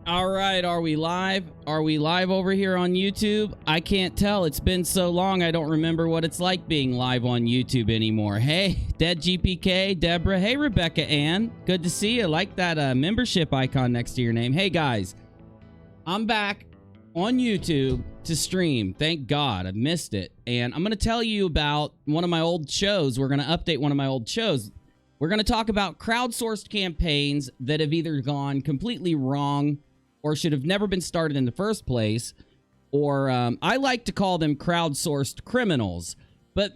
All right, are we live? Are we live over here on YouTube? I can't tell. It's been so long, I don't remember what it's like being live on YouTube anymore. Hey, Dead GPK, Deborah. Hey, Rebecca Ann. Good to see you. Like that membership icon next to your name. Hey, guys. I'm back on YouTube to stream. Thank God. I missed it. And I'm going to tell you about one of my old shows. We're going to update one of my old shows. We're going to talk about crowdsourced campaigns that have either gone completely wrong or should have never been started in the first place, or I like to call them crowdsourced criminals, but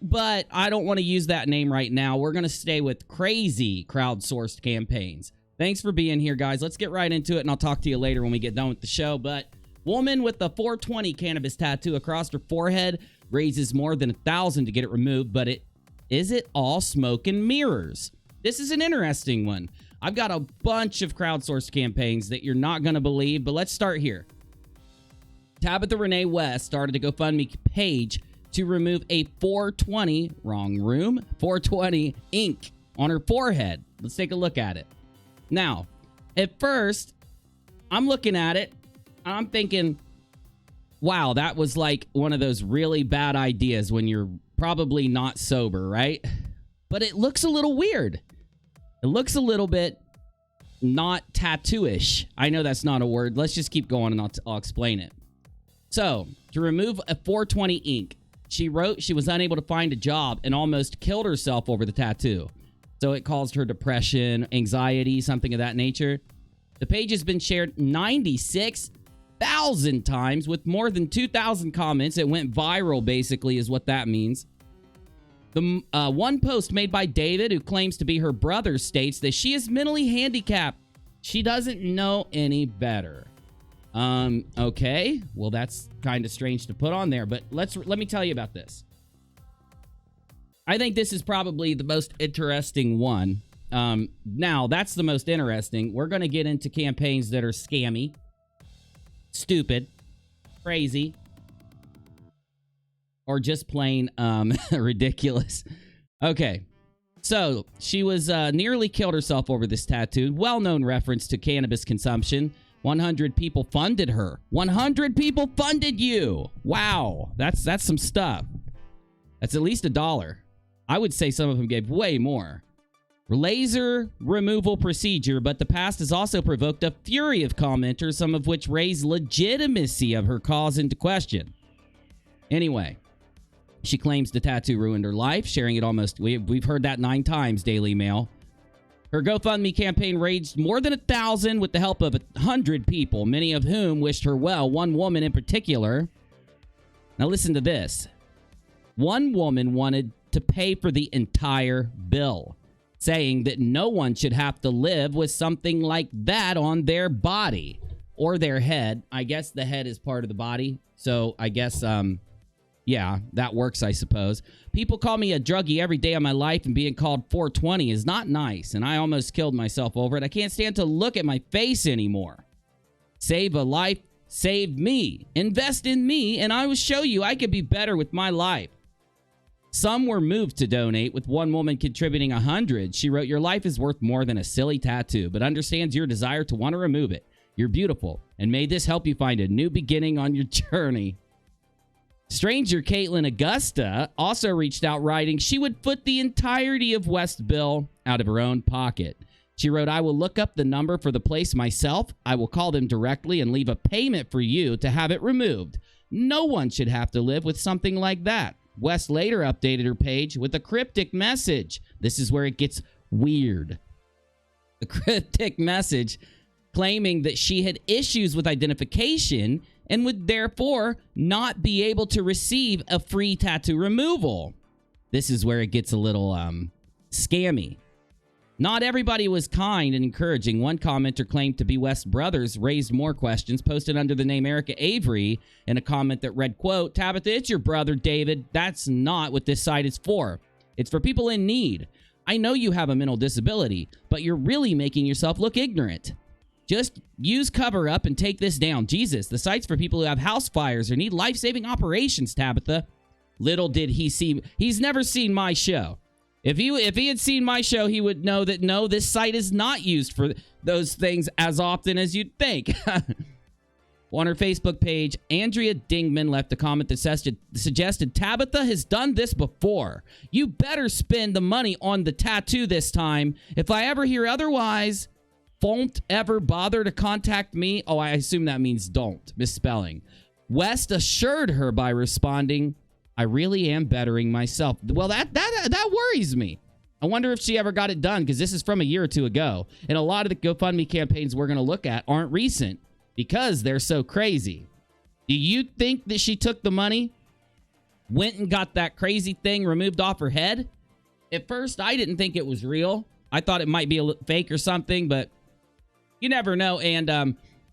I don't want to use that name right now. We're going to stay with crazy crowdsourced campaigns. Thanks for being here, guys. Let's get right into it, and I'll talk to you later when we get done with the show. But woman with a 420 cannabis tattoo across her forehead raises more than $1,000 to get it removed, but is it all smoke and mirrors? This is an interesting one. I've got a bunch of crowdsourced campaigns that you're not going to believe, but let's start here. Tabitha Renee West started a GoFundMe page to remove a 420, wrong room, 420 ink on her forehead. Let's take a look at it. Now, at first, I'm looking at it, and I'm thinking, wow, that was like one of those really bad ideas when you're probably not sober, right? But it looks a little weird. It looks a little bit not tattoo-ish. I know that's not a word. Let's just keep going and I'll explain it. So, to remove a 420 ink, she wrote she was unable to find a job and almost killed herself over the tattoo. So it caused her depression, anxiety, something of that nature. The page has been shared 96,000 times with more than 2,000 comments. It went viral, basically, is what that means. The one post made by David, who claims to be her brother, states that she is mentally handicapped. She doesn't know any better. Okay. Well, that's kind of strange to put on there, but let me tell you about this. I think this is probably the most interesting one. Now, that's the most interesting. We're going to get into campaigns that are scammy, stupid, crazy, or just plain ridiculous. Okay, so she was nearly killed herself over this tattoo. Well-known reference to cannabis consumption. 100 people funded her. 100 people funded you. Wow, that's some stuff. That's at least $1. I would say some of them gave way more. Laser removal procedure, but the past has also provoked a fury of commenters, some of which raise legitimacy of her cause into question. Anyway, she claims the tattoo ruined her life, sharing it almost... We've heard that 9 times, Daily Mail. Her GoFundMe campaign raised more than 1,000 with the help of 100 people, many of whom wished her well, one woman in particular. Now listen to this. One woman wanted to pay for the entire bill, saying that no one should have to live with something like that on their body or their head. I guess the head is part of the body, so I guess... yeah, that works, I suppose. People call me a druggie every day of my life, and being called 420 is not nice, and I almost killed myself over it. I can't stand to look at my face anymore. Save a life, save me. Invest in me, and I will show you I could be better with my life. Some were moved to donate, with one woman contributing 100. She wrote, "Your life is worth more than a silly tattoo, but understands your desire to want to remove it. You're beautiful, and may this help you find a new beginning on your journey." Stranger Caitlin Augusta also reached out, writing she would foot the entirety of West's bill out of her own pocket. She wrote, "I will look up the number for the place myself. I will call them directly and leave a payment for you to have it removed. No one should have to live with something like that." West later updated her page with a cryptic message. This is where it gets weird. The cryptic message claiming that she had issues with identification and would therefore not be able to receive a free tattoo removal. This is where it gets a little scammy. Not everybody was kind and encouraging. One commenter claimed to be West Brothers, raised more questions, posted under the name Erica Avery in a comment that read, quote, "Tabitha, it's your brother, David. That's not what this site is for. It's for people in need. I know you have a mental disability, but you're really making yourself look ignorant. Just use cover up and take this down. Jesus, the site's for people who have house fires or need life-saving operations, Tabitha." Little did he see, he's never seen my show. If he had seen my show, he would know that no, this site is not used for, those things as often as you'd think. On her Facebook page, Andrea Dingman left a comment that suggested Tabitha has done this before. You better spend the money on the tattoo this time. If I ever hear otherwise, won't ever bother to contact me. Oh, I assume that means don't. Misspelling. West assured her by responding, I really am bettering myself. Well, that worries me. I wonder if she ever got it done, because this is from a year or two ago. And a lot of the GoFundMe campaigns we're going to look at aren't recent, because they're so crazy. Do you think that she took the money, went and got that crazy thing removed off her head? At first, I didn't think it was real. I thought it might be a fake or something, but you never know. And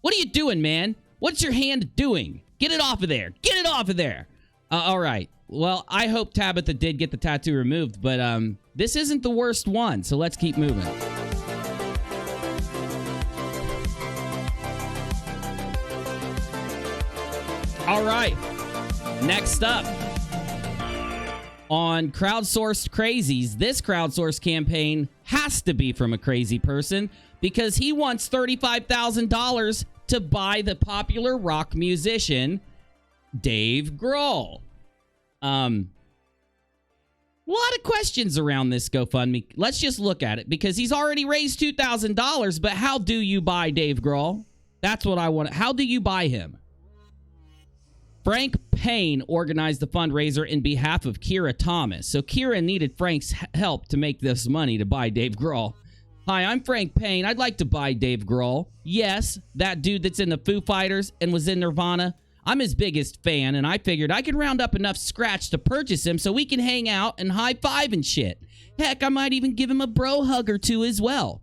what are you doing, man? What's your hand doing? Get it off of there. Get it off of there. All right. Well, I hope Tabitha did get the tattoo removed, but this isn't the worst one, so let's keep moving. All right, next up on Crowdsourced Crazies, this crowdsourced campaign has to be from a crazy person because he wants $35,000 to buy the popular rock musician Dave Grohl. A lot of questions around this GoFundMe. Let's just look at it because he's already raised $2,000, but how do you buy Dave Grohl? That's what I want. How do you buy him? Frank Payne organized the fundraiser in behalf of Kira Thomas. So Kira needed Frank's help to make this money to buy Dave Grohl. Hi, I'm Frank Payne. I'd like to buy Dave Grohl. Yes, that dude that's in the Foo Fighters and was in Nirvana. I'm his biggest fan, and I figured I could round up enough scratch to purchase him so we can hang out and high-five and shit. Heck, I might even give him a bro hug or two as well.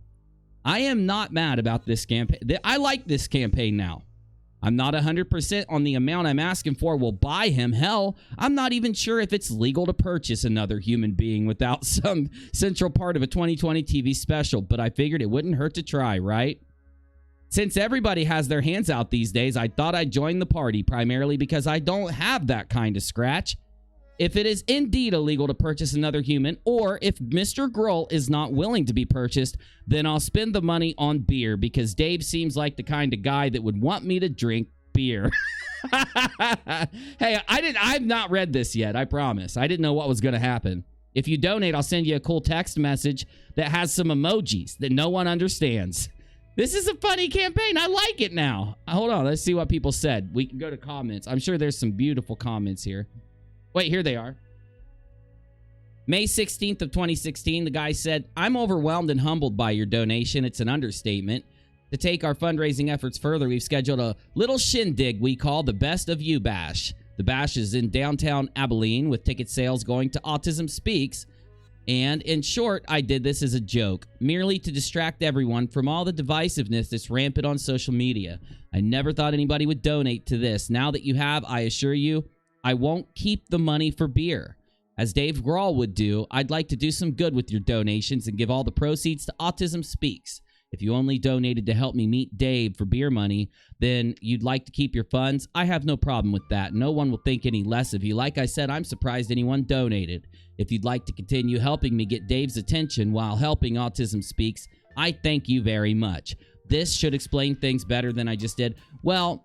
I am not mad about this campaign. I like this campaign now. I'm not 100% on the amount I'm asking for will buy him. Hell, I'm not even sure if it's legal to purchase another human being without some central part of a 2020 TV special, but I figured it wouldn't hurt to try, right? Since everybody has their hands out these days, I thought I'd join the party, primarily because I don't have that kind of scratch. If it is indeed illegal to purchase another human, or if Mr. Grohl is not willing to be purchased, then I'll spend the money on beer, because Dave seems like the kind of guy that would want me to drink beer. Hey, I've not read this yet, I promise. I didn't know what was going to happen. If you donate, I'll send you a cool text message that has some emojis that no one understands. This is a funny campaign. I like it now. Hold on, let's see what people said. We can go to comments. I'm sure there's some beautiful comments here. Wait, here they are. May 16th of 2016, the guy said, I'm overwhelmed and humbled by your donation. It's an understatement. To take our fundraising efforts further, we've scheduled a little shindig we call the Best of You Bash. The bash is in downtown Abilene with ticket sales going to Autism Speaks. And in short, I did this as a joke, merely to distract everyone from all the divisiveness that's rampant on social media. I never thought anybody would donate to this. Now that you have, I assure you, I won't keep the money for beer. As Dave Grohl would do, I'd like to do some good with your donations and give all the proceeds to Autism Speaks. If you only donated to help me meet Dave for beer money, then you'd like to keep your funds, I have no problem with that. No one will think any less of you. Like I said, I'm surprised anyone donated. If you'd like to continue helping me get Dave's attention while helping Autism Speaks, I thank you very much. This should explain things better than I just did. Well,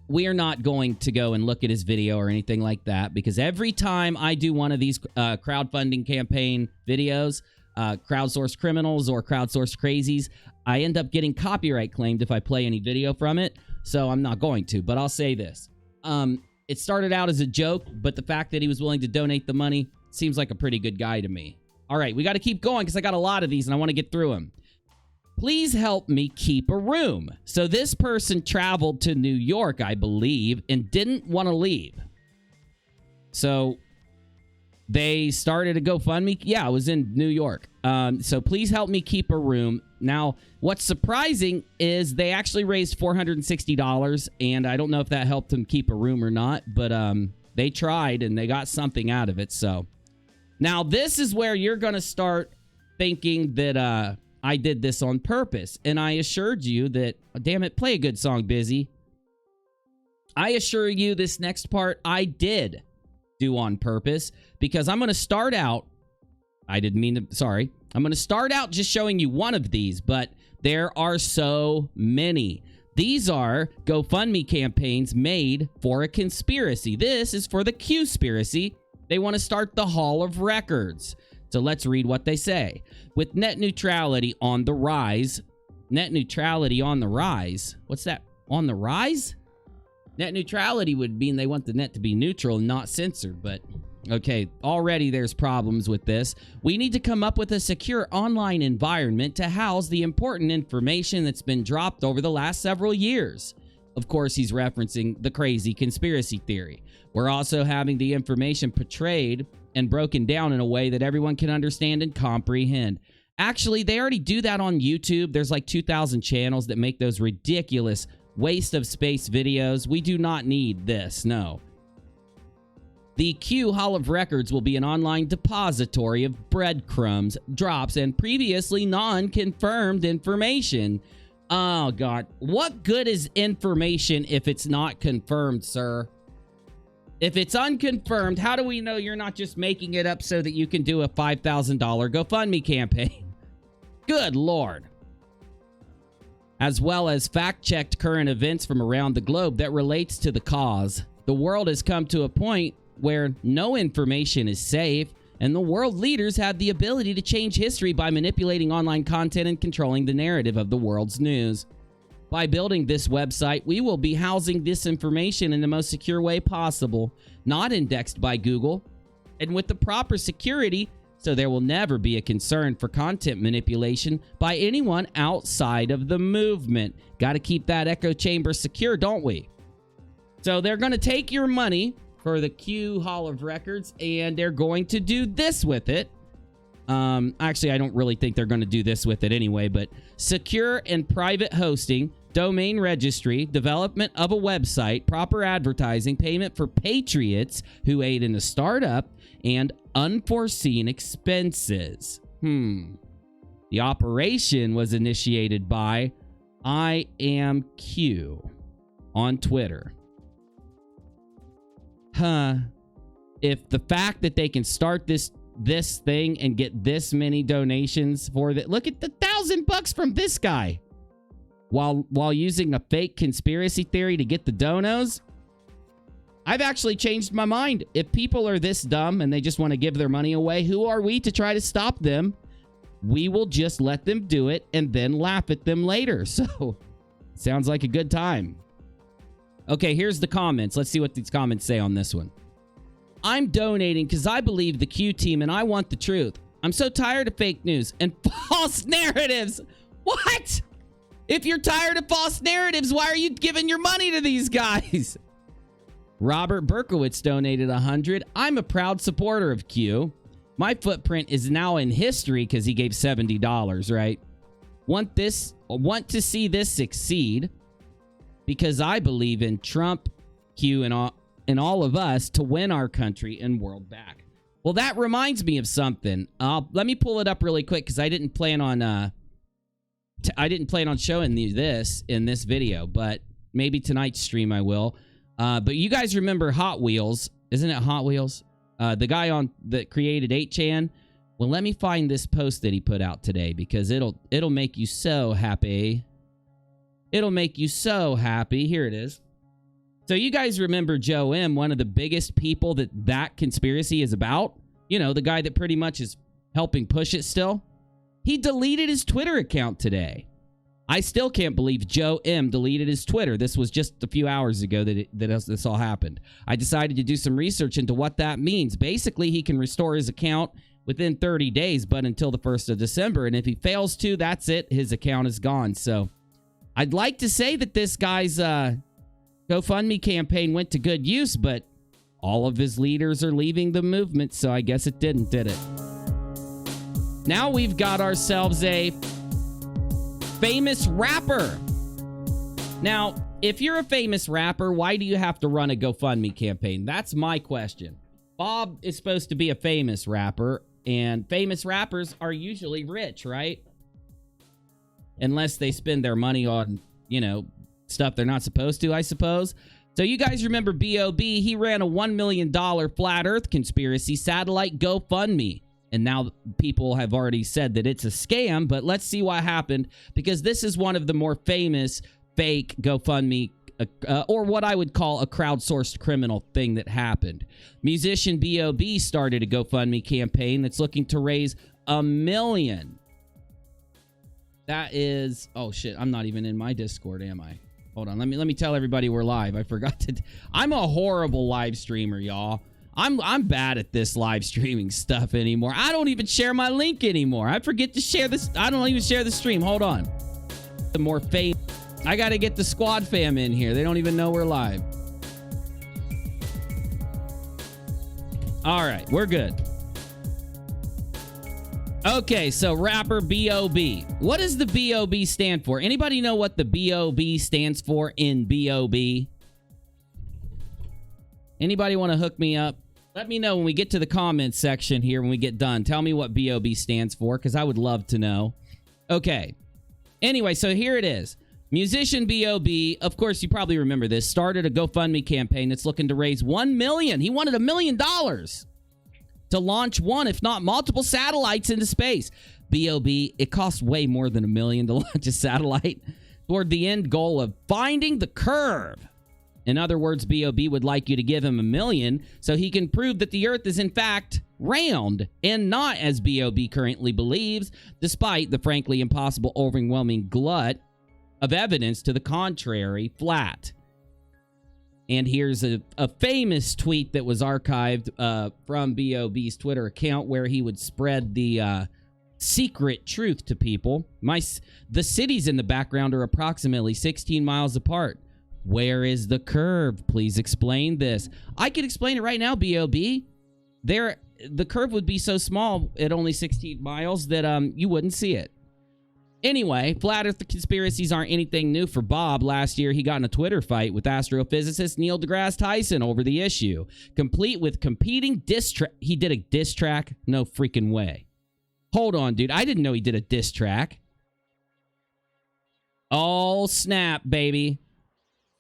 we are not going to go and look at his video or anything like that, because every time I do one of these crowdfunding campaign videos, Crowdsourced Criminals or Crowdsourced Crazies, I end up getting copyright claimed if I play any video from it, so I'm not going to. But I'll say this. It started out as a joke, but the fact that he was willing to donate the money seems like a pretty good guy to me. All right, we got to keep going because I got a lot of these and I want to get through them. Please help me keep a room. So this person traveled to New York, I believe, and didn't want to leave. So they started a GoFundMe. Yeah, I was in New York. So please help me keep a room. Now, what's surprising is they actually raised $460, and I don't know if that helped them keep a room or not, but they tried, and they got something out of it. So now this is where you're going to start thinking that I did this on purpose. And I assured you that, damn it, play a good song, Busy. I assure you this next part I did do on purpose, because I'm going to start out, I'm going to start out just showing you one of these, but There are so many. These are GoFundMe campaigns made for a conspiracy. This is for the Q-spiracy. They want to start the Hall of Records. So let's read what they say. With net neutrality on the rise. Net neutrality on the rise? What's that? On the rise? Net neutrality would mean they want the net to be neutral and not censored, but okay, already there's problems with this. We need to come up with a secure online environment to house the important information that's been dropped over the last several years. Of course, he's referencing the crazy conspiracy theory. We're also having the information portrayed and broken down in a way that everyone can understand and comprehend. Actually, they already do that on YouTube. There's like 2,000 channels that make those ridiculous waste of space videos. We do not need this, no. The Q Hall of Records will be an online depository of breadcrumbs, drops, and previously non-confirmed information. Oh, God. What good is information if it's not confirmed, sir? If it's unconfirmed, how do we know you're not just making it up so that you can do a $5,000 GoFundMe campaign? Good Lord. As well as fact-checked current events from around the globe that relates to the cause. The world has come to a point where no information is safe, and the world leaders have the ability to change history by manipulating online content and controlling the narrative of the world's news. By building this website, we will be housing this information in the most secure way possible, not indexed by Google, and with the proper security, so there will never be a concern for content manipulation by anyone outside of the movement. Got to keep that echo chamber secure, don't we? So they're going to take your money for the Q Hall of Records, and they're going to do this with it. Actually, I don't really think they're going to do this with it anyway, but secure and private hosting, domain registry, development of a website, proper advertising, payment for patriots who aid in a startup, and unforeseen expenses. The operation was initiated by I Am Q on Twitter. If the fact that they can start this thing and get this many donations for that, look at the $1,000 from this guy, while using a fake conspiracy theory to get the donos. I've actually changed my mind. If people are this dumb and they just want to give their money away, who are we to try to stop them? We will just let them do it and then laugh at them later. So, sounds like a good time. Okay, here's the comments. Let's see what these comments say on this one. I'm donating because I believe the Q team and I want the truth. I'm so tired of fake news and false narratives. What? If you're tired of false narratives, why are you giving your money to these guys? Robert Berkowitz donated 100. I'm a proud supporter of Q. My footprint is now in history because he gave $70, right? Want to see this succeed because I believe in Trump, Q, and all of us to win our country and world back. Well, that reminds me of something. Let me pull it up really quick because I didn't plan on showing you this in this video, but maybe tonight's stream I will. But you guys remember Hot Wheels? Isn't it Hot Wheels? The guy that created 8chan. Well, let me find this post that he put out today because it'll make you so happy. It'll make you so happy. Here it is. So you guys remember Joe M, one of the biggest people that conspiracy is about? You know, the guy that pretty much is helping push it still. He deleted his Twitter account today. I still can't believe Joe M deleted his Twitter. This was just a few hours ago that this all happened. I decided to do some research into what that means. Basically, he can restore his account within 30 days, but until the 1st of December. And if he fails to, that's it. His account is gone. So I'd like to say that this guy's GoFundMe campaign went to good use, but all of his leaders are leaving the movement, so I guess it didn't, did it? Now we've got ourselves a famous rapper. Now, if you're a famous rapper, why do you have to run a GoFundMe campaign? That's my question. Bob is supposed to be a famous rapper, and famous rappers are usually rich, right? Unless they spend their money on, you know, stuff they're not supposed to, I suppose. So you guys remember B.o.B? He ran a $1 million flat earth conspiracy satellite GoFundMe. And now people have already said that it's a scam, but let's see what happened, because this is one of the more famous fake GoFundMe, or what I would call a crowdsourced criminal thing that happened. Musician B.o.B started a GoFundMe campaign that's looking to raise $1 million. That is, oh shit, I'm not even in my Discord, am I? Hold on, let me tell everybody we're live. I forgot to. I'm a horrible live streamer, y'all. I'm bad at this live streaming stuff anymore. I don't even share my link anymore. I forget to share this. I don't even share the stream. Hold on. The more fame. I got to get the squad fam in here. They don't even know we're live. All right, we're good. Okay, so rapper B.o.B. What does the B.o.B stand for? Anybody know what the B.o.B stands for in B.o.B? Anybody want to hook me up? Let me know when we get to the comments section here when we get done. Tell me what B.o.B stands for, because I would love to know. Okay. Anyway, so here it is. Musician B.o.B, of course, you probably remember this, started a GoFundMe campaign that's looking to raise $1 million. He wanted $1 million to launch one, if not multiple satellites into space. B.o.B, it costs way more than $1 million to launch a satellite toward the end goal of finding the curve. In other words, B.o.B would like you to give him $1 million so he can prove that the Earth is in fact round and not, as B.o.B currently believes, despite the frankly impossible, overwhelming glut of evidence to the contrary, flat. And here's a famous tweet that was archived from B.o.B's Twitter account where he would spread the secret truth to people. The cities in the background are approximately 16 miles apart. Where is the curve? Please explain this. I could explain it right now, B.o.B. The curve would be so small at only 16 miles that you wouldn't see it. Anyway, flat earth conspiracies aren't anything new for Bob. Last year, he got in a Twitter fight with astrophysicist Neil deGrasse Tyson over the issue, complete with competing diss track. He did a diss track? No freaking way. Hold on, dude. I didn't know he did a diss track. Oh, snap, baby.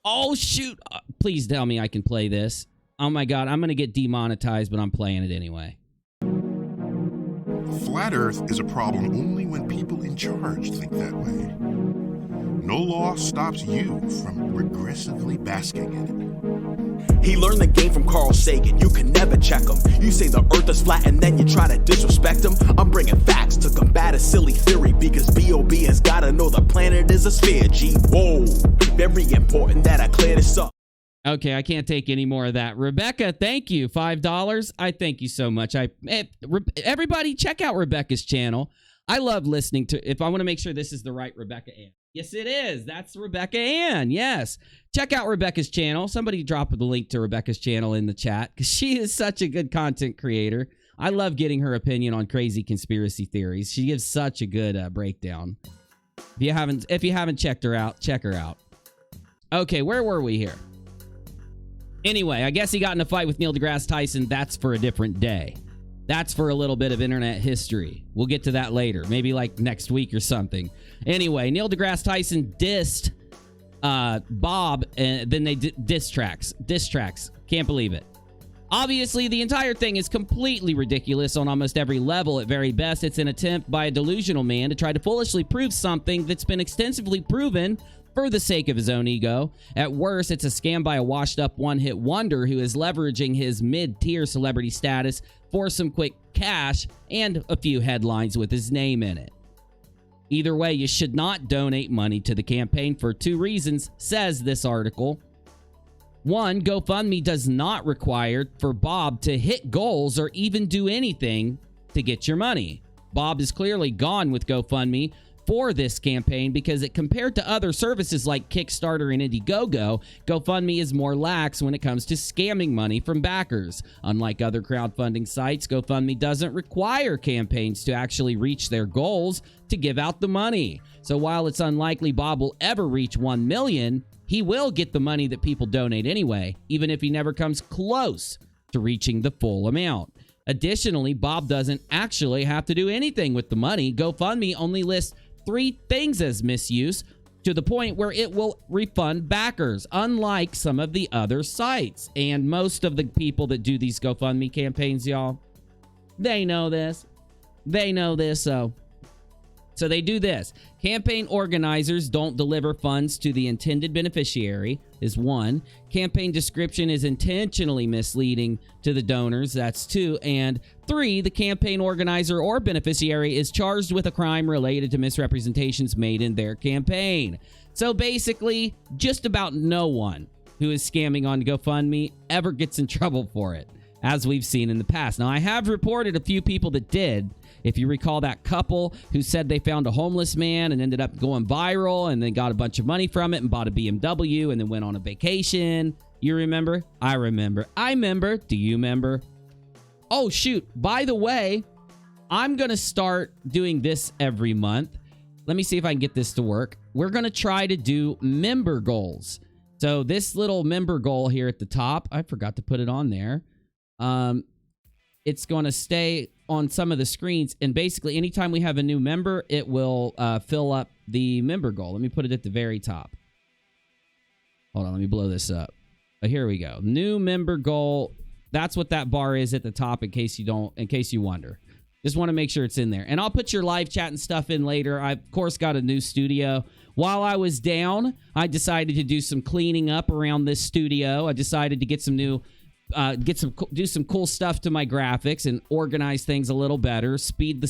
Oh, shoot. Please tell me I can play this. Oh, my God. I'm going to get demonetized, but I'm playing it anyway. Flat Earth is a problem only when people in charge think that way. No law stops you from regressively basking in it. He learned the game from Carl Sagan. You can never check him. You say the Earth is flat and then you try to disrespect him. I'm bringing facts to combat a silly theory because B.o.B has got to know the planet is a sphere. Gee, whoa. Very important that I clear this up. Okay, I can't take any more of that. Rebecca, thank you. $5. I thank you so much. Everybody, check out Rebecca's channel. I love listening to, if I want to make sure this is the right Rebecca Ann. Yes, it is. That's Rebecca Ann. Yes. Check out Rebecca's channel. Somebody drop the link to Rebecca's channel in the chat because she is such a good content creator. I love getting her opinion on crazy conspiracy theories. She gives such a good breakdown. If you haven't checked her out, check her out. Okay, where were we here? Anyway, I guess he got in a fight with Neil deGrasse Tyson. That's for a different day. That's for a little bit of internet history. We'll get to that later. Maybe like next week or something. Anyway, Neil deGrasse Tyson dissed Bob, and then they did diss tracks. Can't believe it. Obviously, the entire thing is completely ridiculous on almost every level. At very best, it's an attempt by a delusional man to try to foolishly prove something that's been extensively proven for the sake of his own ego. At worst, it's a scam by a washed-up one-hit wonder who is leveraging his mid-tier celebrity status for some quick cash and a few headlines with his name in it. Either way, you should not donate money to the campaign for 2 reasons, says this article. 1, GoFundMe does not require for Bob to hit goals or even do anything to get your money. Bob is clearly gone with GoFundMe for this campaign because compared to other services like Kickstarter and Indiegogo, GoFundMe is more lax when it comes to scamming money from backers. Unlike other crowdfunding sites, GoFundMe doesn't require campaigns to actually reach their goals to give out the money. So while it's unlikely Bob will ever reach 1 million, he will get the money that people donate anyway, even if he never comes close to reaching the full amount. Additionally, Bob doesn't actually have to do anything with the money. GoFundMe only lists 3 things as misuse to the point where it will refund backers, unlike some of the other sites. And most of the people that do these GoFundMe campaigns, y'all, they know this. They know this, so they do this. Campaign organizers don't deliver funds to the intended beneficiary is 1. Campaign description is intentionally misleading to the donors. That's 2. And 3, the campaign organizer or beneficiary is charged with a crime related to misrepresentations made in their campaign. So basically, just about no one who is scamming on GoFundMe ever gets in trouble for it, as we've seen in the past. Now, I have reported a few people that did. If you recall that couple who said they found a homeless man and ended up going viral and then got a bunch of money from it and bought a BMW and then went on a vacation. You remember? I remember. I remember. Do you remember? Oh, shoot. By the way, I'm going to start doing this every month. Let me see if I can get this to work. We're going to try to do member goals. So this little member goal here at the top, I forgot to put it on there. It's going to stay on some of the screens, and basically anytime we have a new member, it will fill up the member goal. Let me put it at the very top. Hold on, let me blow this up. Here we go. New member goal. That's what that bar is at the top, in case you wonder. Just want to make sure it's in there. And I'll put your live chat and stuff in later. I, of course, got a new studio. While I was down, I decided to do some cleaning up around this studio. I decided to get some new do some cool stuff to my graphics and organize things a little better. Speed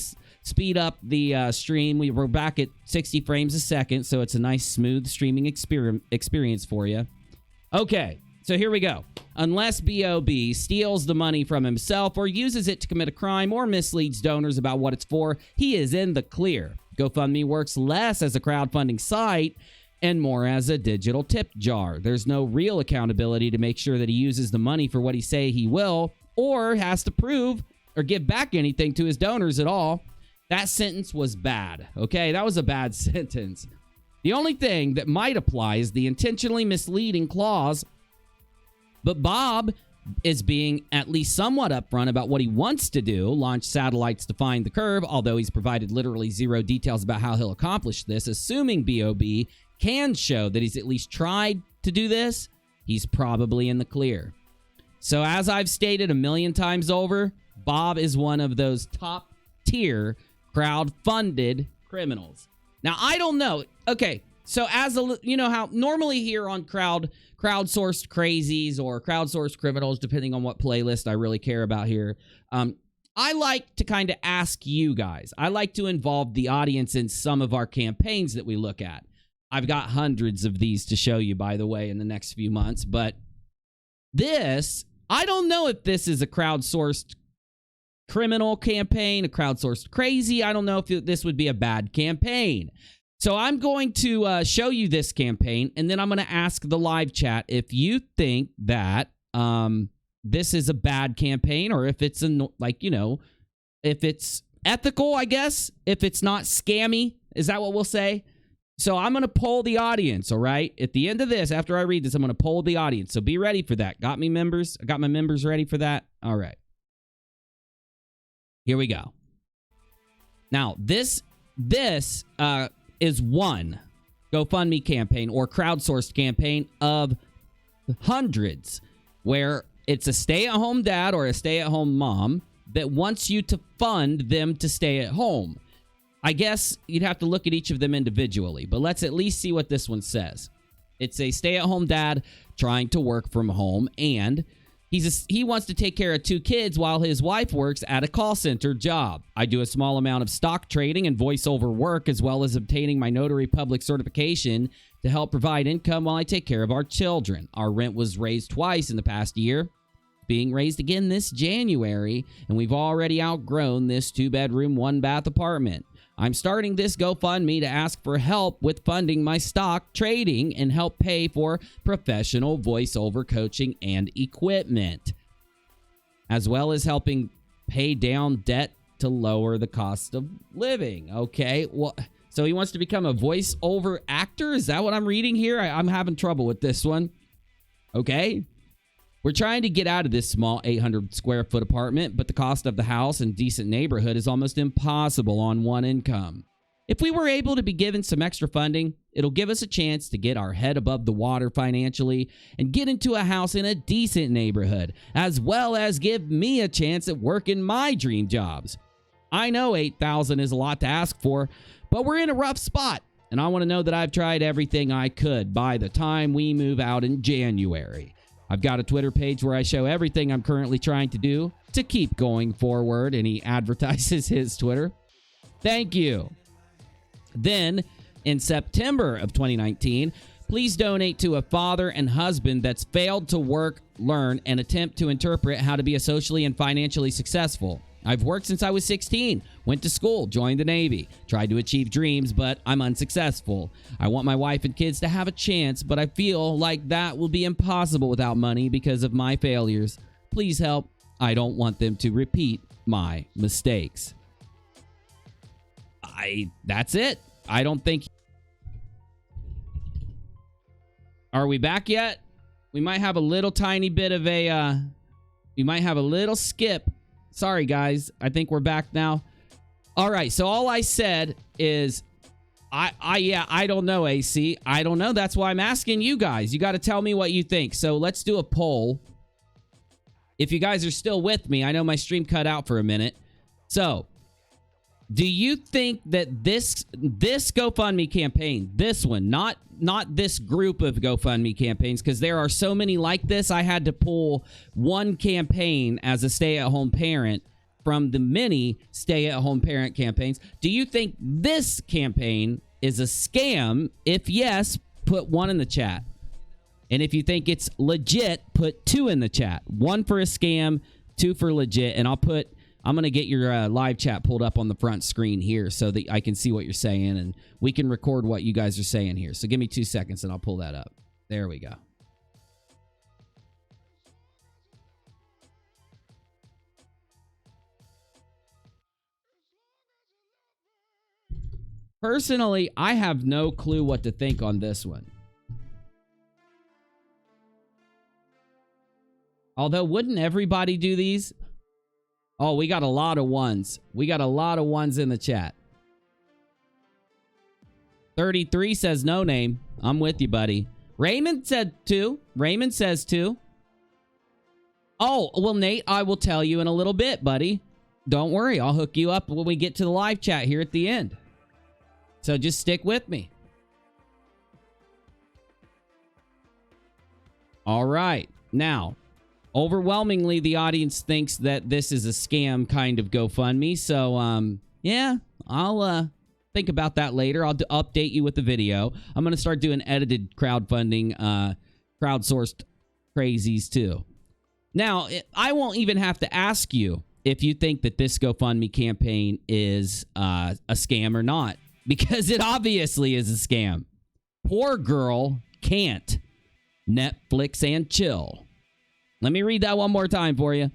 up the stream. We're back at 60 frames a second, so it's a nice smooth streaming experience for you. Okay, so here we go. Unless B.o.B steals the money from himself or uses it to commit a crime or misleads donors about what it's for, he is in the clear. GoFundMe works less as a crowdfunding site and more as a digital tip jar. There's no real accountability to make sure that he uses the money for what he say he will, or has to prove or give back anything to his donors at all. That sentence was bad, okay? That was a bad sentence. The only thing that might apply is the intentionally misleading clause, but Bob is being at least somewhat upfront about what he wants to do, launch satellites to find the curve, although he's provided literally zero details about how he'll accomplish this. Assuming B.o.B can show that he's at least tried to do this, he's probably in the clear. So as I've stated a million times over, Bob is one of those top tier crowd-funded criminals. Now, I don't know. Okay, so you know how normally here on crowdsourced crazies or crowdsourced criminals, depending on what playlist I really care about here, I like to kind of ask you guys. I like to involve the audience in some of our campaigns that we look at. I've got hundreds of these to show you, by the way, in the next few months. But this, I don't know if this is a crowdsourced criminal campaign, a crowdsourced crazy. I don't know if this would be a bad campaign. So I'm going to show you this campaign, and then I'm going to ask the live chat if you think that this is a bad campaign, or if it's, if it's ethical, I guess. If it's not scammy, is that what we'll say? So I'm going to poll the audience, all right? At the end of this, after I read this, I'm going to poll the audience. So be ready for that. Got me members? I got my members ready for that? All right. Here we go. Now, this is one GoFundMe campaign or crowdsourced campaign of hundreds where it's a stay-at-home dad or a stay-at-home mom that wants you to fund them to stay at home. I guess you'd have to look at each of them individually, but let's at least see what this one says. It's a stay-at-home dad trying to work from home, and he wants to take care of 2 kids while his wife works at a call center job. I do a small amount of stock trading and voiceover work, as well as obtaining my notary public certification to help provide income while I take care of our children. Our rent was raised twice in the past year, being raised again this January, and we've already outgrown this 2-bedroom, 1-bath apartment. I'm starting this GoFundMe to ask for help with funding my stock trading and help pay for professional voiceover coaching and equipment, as well as helping pay down debt to lower the cost of living. Okay, well, so he wants to become a voiceover actor? Is that what I'm reading here? I'm having trouble with this one. Okay. We're trying to get out of this small 800 square foot apartment, but the cost of the house and decent neighborhood is almost impossible on one income. If we were able to be given some extra funding, it'll give us a chance to get our head above the water financially and get into a house in a decent neighborhood, as well as give me a chance at working my dream jobs. I know $8,000 is a lot to ask for, but we're in a rough spot. And I want to know that I've tried everything I could by the time we move out in January. I've got a Twitter page where I show everything I'm currently trying to do to keep going forward. And he advertises his Twitter. Thank you. Then, in September of 2019, please donate to a father and husband that's failed to work, learn, and attempt to interpret how to be a socially and financially successful. I've worked since I was 16, went to school, joined the Navy, tried to achieve dreams, but I'm unsuccessful. I want my wife and kids to have a chance, but I feel like that will be impossible without money because of my failures. Please help. I don't want them to repeat my mistakes. That's it. I don't think... Are we back yet? We might have a little tiny bit of a... we might have a little skip. Sorry, guys. I think we're back now. All right. So all I said is, I don't know, AC. I don't know. That's why I'm asking you guys. You got to tell me what you think. So let's do a poll. If you guys are still with me, I know my stream cut out for a minute. So, do you think that this GoFundMe campaign, this one, not this group of GoFundMe campaigns, because there are so many like this, I had to pull one campaign as a stay-at-home parent from the many stay-at-home parent campaigns. Do you think this campaign is a scam? If yes, put 1 in the chat. And if you think it's legit, put 2 in the chat. 1 for a scam, 2 for legit, and I'm going to get your live chat pulled up on the front screen here so that I can see what you're saying, and we can record what you guys are saying here. So give me 2 seconds, and I'll pull that up. There we go. Personally, I have no clue what to think on this one. Although, wouldn't everybody do these? Oh, we got a lot of ones. We got a lot of ones in the chat. 33 says no name. I'm with you, buddy. Raymond said 2. Raymond says 2. Oh, well, Nate, I will tell you in a little bit, buddy. Don't worry. I'll hook you up when we get to the live chat here at the end. So just stick with me. All right. Now, overwhelmingly, the audience thinks that this is a scam kind of GoFundMe. So, yeah, I'll think about that later. I'll update you with the video. I'm going to start doing edited crowdfunding, crowdsourced crazies too. Now, I won't even have to ask you if you think that this GoFundMe campaign is a scam or not, because it obviously is a scam. Poor girl can't Netflix and chill. Let me read that one more time for you.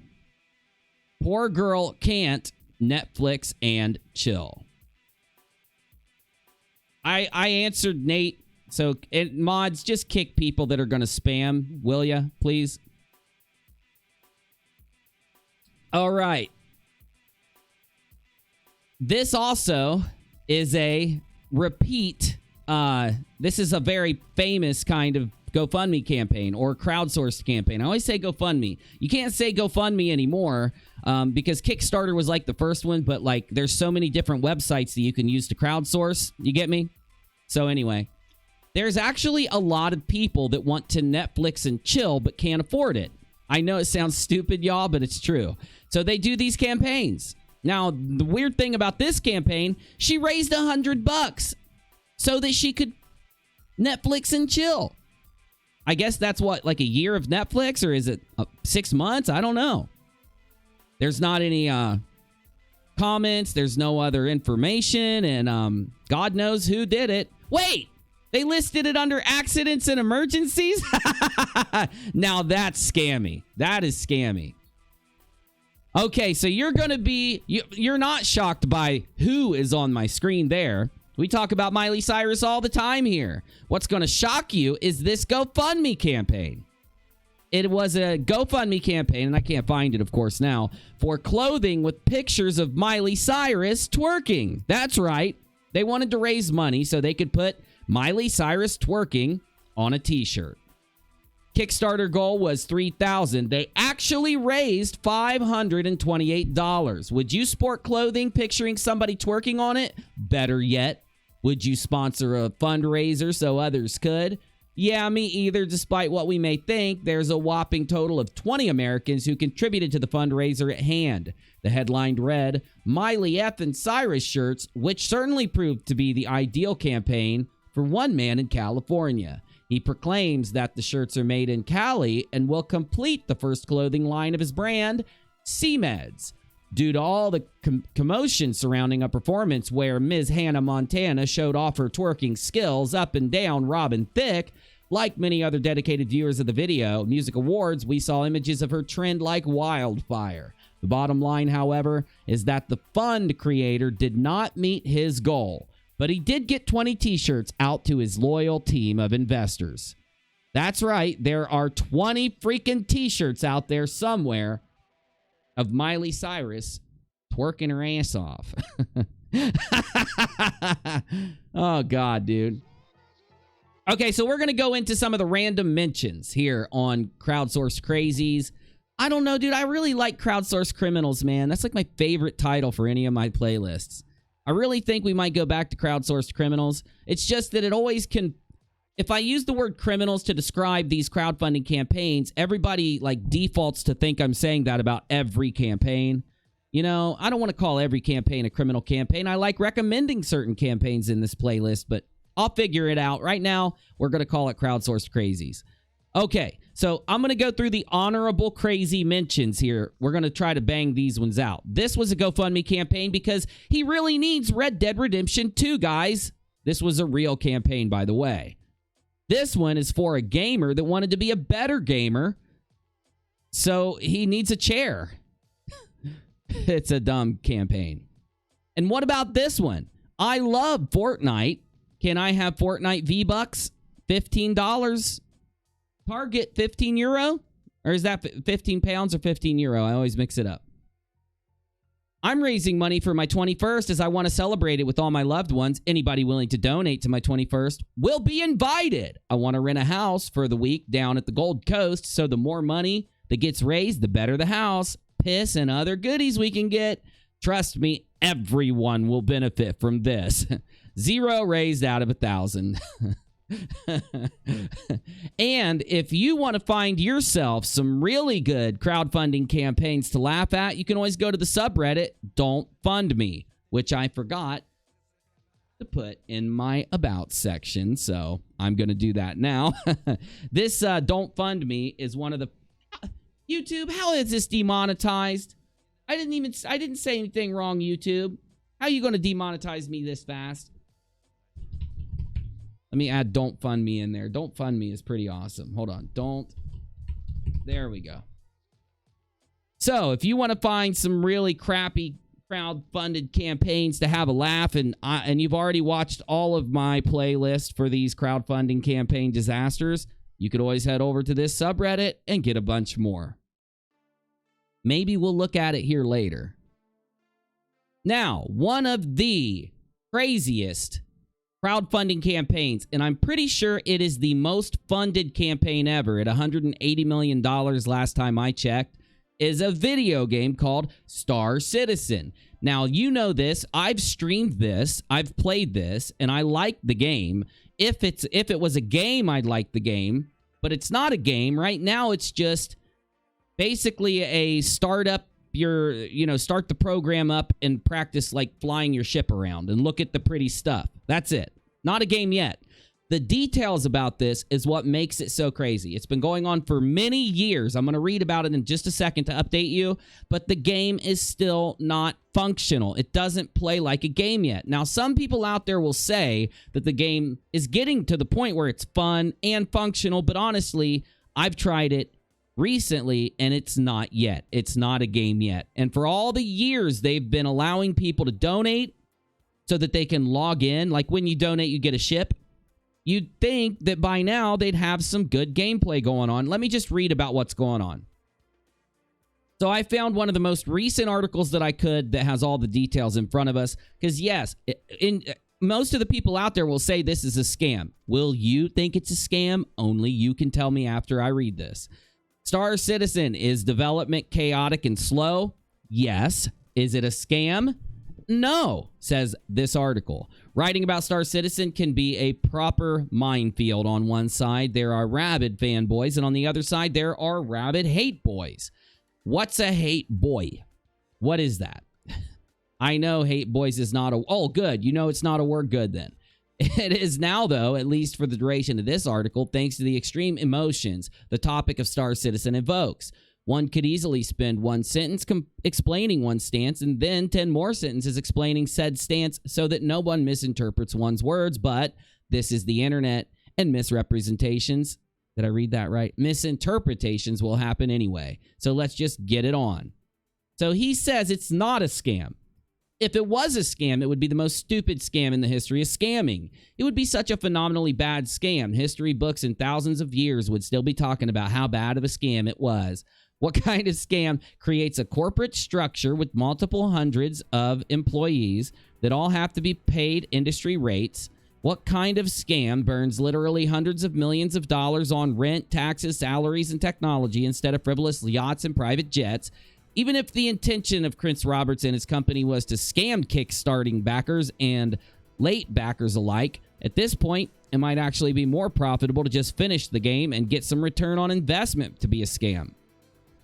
Poor girl can't Netflix and chill. I answered Nate. So, mods, just kick people that are going to spam, will ya, please? All right. This also is a repeat. This is a very famous kind of GoFundMe campaign or crowdsourced campaign. I always say GoFundMe. You can't say GoFundMe anymore because Kickstarter was like the first one, but like there's so many different websites that you can use to crowdsource. You get me? So anyway, there's actually a lot of people that want to Netflix and chill but can't afford it. I know it sounds stupid, y'all, but it's true. So they do these campaigns. Now, the weird thing about this campaign, she raised $100 so that she could Netflix and chill. I guess that's what, like a year of Netflix, or is it 6 months? I don't know. There's not any comments. There's no other information, and God knows who did it. Wait, they listed it under accidents and emergencies? Now that's scammy. That is scammy. Okay, so you're going to be... You're not shocked by who is on my screen there. We talk about Miley Cyrus all the time here. What's going to shock you is this GoFundMe campaign. It was a GoFundMe campaign, and I can't find it, of course, now, for clothing with pictures of Miley Cyrus twerking. That's right. They wanted to raise money so they could put Miley Cyrus twerking on a t-shirt. Kickstarter goal was $3,000. They actually raised $528. Would you sport clothing picturing somebody twerking on it? Better yet, would you sponsor a fundraiser so others could? Yeah, me either. Despite what we may think, there's a whopping total of 20 Americans who contributed to the fundraiser at hand. The headline read, Miley Cyrus shirts, which certainly proved to be the ideal campaign for one man in California. He proclaims that the shirts are made in Cali and will complete the first clothing line of his brand, C-Meds. Due to all the commotion surrounding a performance where Ms. Hannah Montana showed off her twerking skills up and down Robin Thicke, like many other dedicated viewers of the video, Music Awards, we saw images of her trend like wildfire. The bottom line, however, is that the fund creator did not meet his goal, but he did get 20 t-shirts out to his loyal team of investors. That's right, there are 20 freaking t-shirts out there somewhere of Miley Cyrus twerking her ass off. Oh, God, dude. Okay, so we're going to go into some of the random mentions here on Crowdsourced Crazies. I don't know, dude. I really like Crowdsourced Criminals, man. That's like my favorite title for any of my playlists. I really think we might go back to Crowdsourced Criminals. It's just that it always can... If I use the word criminals to describe these crowdfunding campaigns, everybody like defaults to think I'm saying that about every campaign. You know, I don't want to call every campaign a criminal campaign. I like recommending certain campaigns in this playlist, but I'll figure it out. Right now, we're going to call it Crowdsourced Crazies. Okay, so I'm going to go through the honorable crazy mentions here. We're going to try to bang these ones out. This was a GoFundMe campaign because he really needs Red Dead Redemption 2, guys. This was a real campaign, by the way. This one is for a gamer that wanted to be a better gamer, so he needs a chair. It's a dumb campaign. And what about this one? I love Fortnite. Can I have Fortnite V-Bucks? $15. Target, €15? Or is that 15 pounds or 15 euro? I always mix it up. I'm raising money for my 21st as I want to celebrate it with all my loved ones. Anybody willing to donate to my 21st will be invited. I want to rent a house for the week down at the Gold Coast, so the more money that gets raised, the better the house, piss, and other goodies we can get. Trust me, everyone will benefit from this. 0 raised out of 1,000. And if you want to find yourself some really good crowdfunding campaigns to laugh at, you can always go to the subreddit Don't Fund Me, which I forgot to put in my About section, so I'm going to do that now. This Don't Fund Me is one of the... YouTube, how is this demonetized? I didn't say anything wrong, YouTube. How are you going to demonetize me this fast? Let me add Don't Fund Me in there. Don't Fund Me is pretty awesome. Hold on. There we go. So, if you want to find some really crappy crowd-funded campaigns to have a laugh, and you've already watched all of my playlist for these crowdfunding campaign disasters, you could always head over to this subreddit and get a bunch more. Maybe we'll look at it here later. Now, one of the craziest crowdfunding campaigns, and I'm pretty sure it is the most funded campaign ever at $180 million last time I checked, is a video game called Star Citizen. Now, you know this. I've streamed this. I've played this, and I like the game. If it was a game, I'd like the game, but it's not a game. Right now, it's just basically a startup. Start the program up and practice like flying your ship around and look at the pretty stuff. That's it. Not a game yet. The details about this is what makes it so crazy. It's been going on for many years. I'm going to read about it in just a second to update you, but the game is still not functional. It doesn't play like a game yet. Now, some people out there will say that the game is getting to the point where it's fun and functional, but honestly, I've tried it recently, and it's not yet. It's not a game yet. And for all the years they've been allowing people to donate so that they can log in, like when you donate, you get a ship. You'd think that by now they'd have some good gameplay going on. Let me just read about what's going on. So I found one of the most recent articles that I could that has all the details in front of us. Because yes, most of the people out there will say this is a scam. Will you think it's a scam? Only you can tell me after I read this. Star Citizen, is development chaotic and slow? Yes. Is it a scam? No, says this article. Writing about Star Citizen can be a proper minefield. On one side, there are rabid fanboys, and on the other side, there are rabid hate boys. What's a hate boy? What is that? I know hate boys is not a... Oh, good. You know it's not a word. Good, then. It is now, though, at least for the duration of this article, thanks to the extreme emotions the topic of Star Citizen evokes. One could easily spend one sentence explaining one stance and then 10 more sentences explaining said stance so that no one misinterprets one's words, but this is the internet, and misrepresentations, did I read that right? Misinterpretations will happen anyway, so let's just get it on. So he says it's not a scam. If it was a scam, it would be the most stupid scam in the history of scamming. It would be such a phenomenally bad scam. History books in thousands of years would still be talking about how bad of a scam it was. What kind of scam creates a corporate structure with multiple hundreds of employees that all have to be paid industry rates? What kind of scam burns literally hundreds of millions of dollars on rent, taxes, salaries, and technology instead of frivolous yachts and private jets? Even if the intention of Chris Roberts and his company was to scam kickstarting backers and late backers alike, at this point, it might actually be more profitable to just finish the game and get some return on investment to be a scam.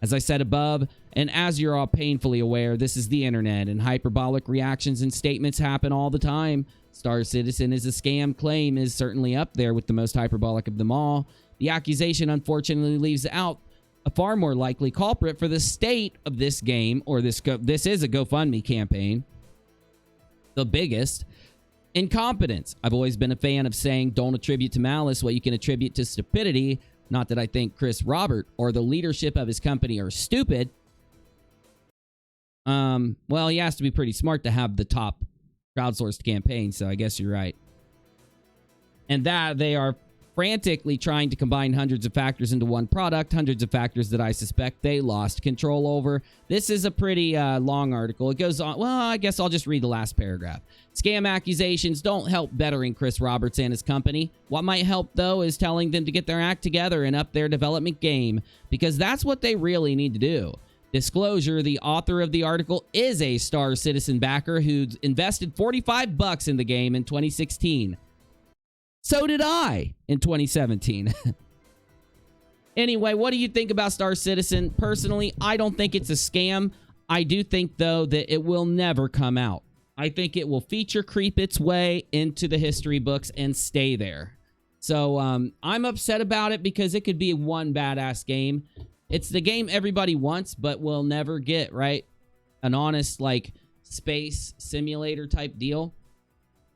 As I said above, and as you're all painfully aware, this is the internet, and hyperbolic reactions and statements happen all the time. Star Citizen is a scam claim is certainly up there with the most hyperbolic of them all. The accusation, unfortunately, leaves out a far more likely culprit for the state of this game, or this is a GoFundMe campaign. The biggest. Incompetence. I've always been a fan of saying don't attribute to malice what you can attribute to stupidity. Not that I think Chris Robert or the leadership of his company are stupid. Well, he has to be pretty smart to have the top crowdsourced campaign, so I guess you're right. And that they are frantically trying to combine hundreds of factors into one product, hundreds of factors that I suspect they lost control over. This is a pretty long article. It goes on. Well, I guess I'll just read the last paragraph. Scam accusations don't help bettering Chris Roberts and his company. What might help, though, is telling them to get their act together and up their development game, because that's what they really need to do. Disclosure, the author of the article is a Star Citizen backer who invested $45 in the game in 2016. So did I in 2017. Anyway, what do you think about Star Citizen? Personally, I don't think it's a scam. I do think, though, that it will never come out. I think it will feature creep its way into the history books and stay there. So I'm upset about it because it could be one badass game. It's the game everybody wants, but will never get, right? An honest, like, space simulator type deal.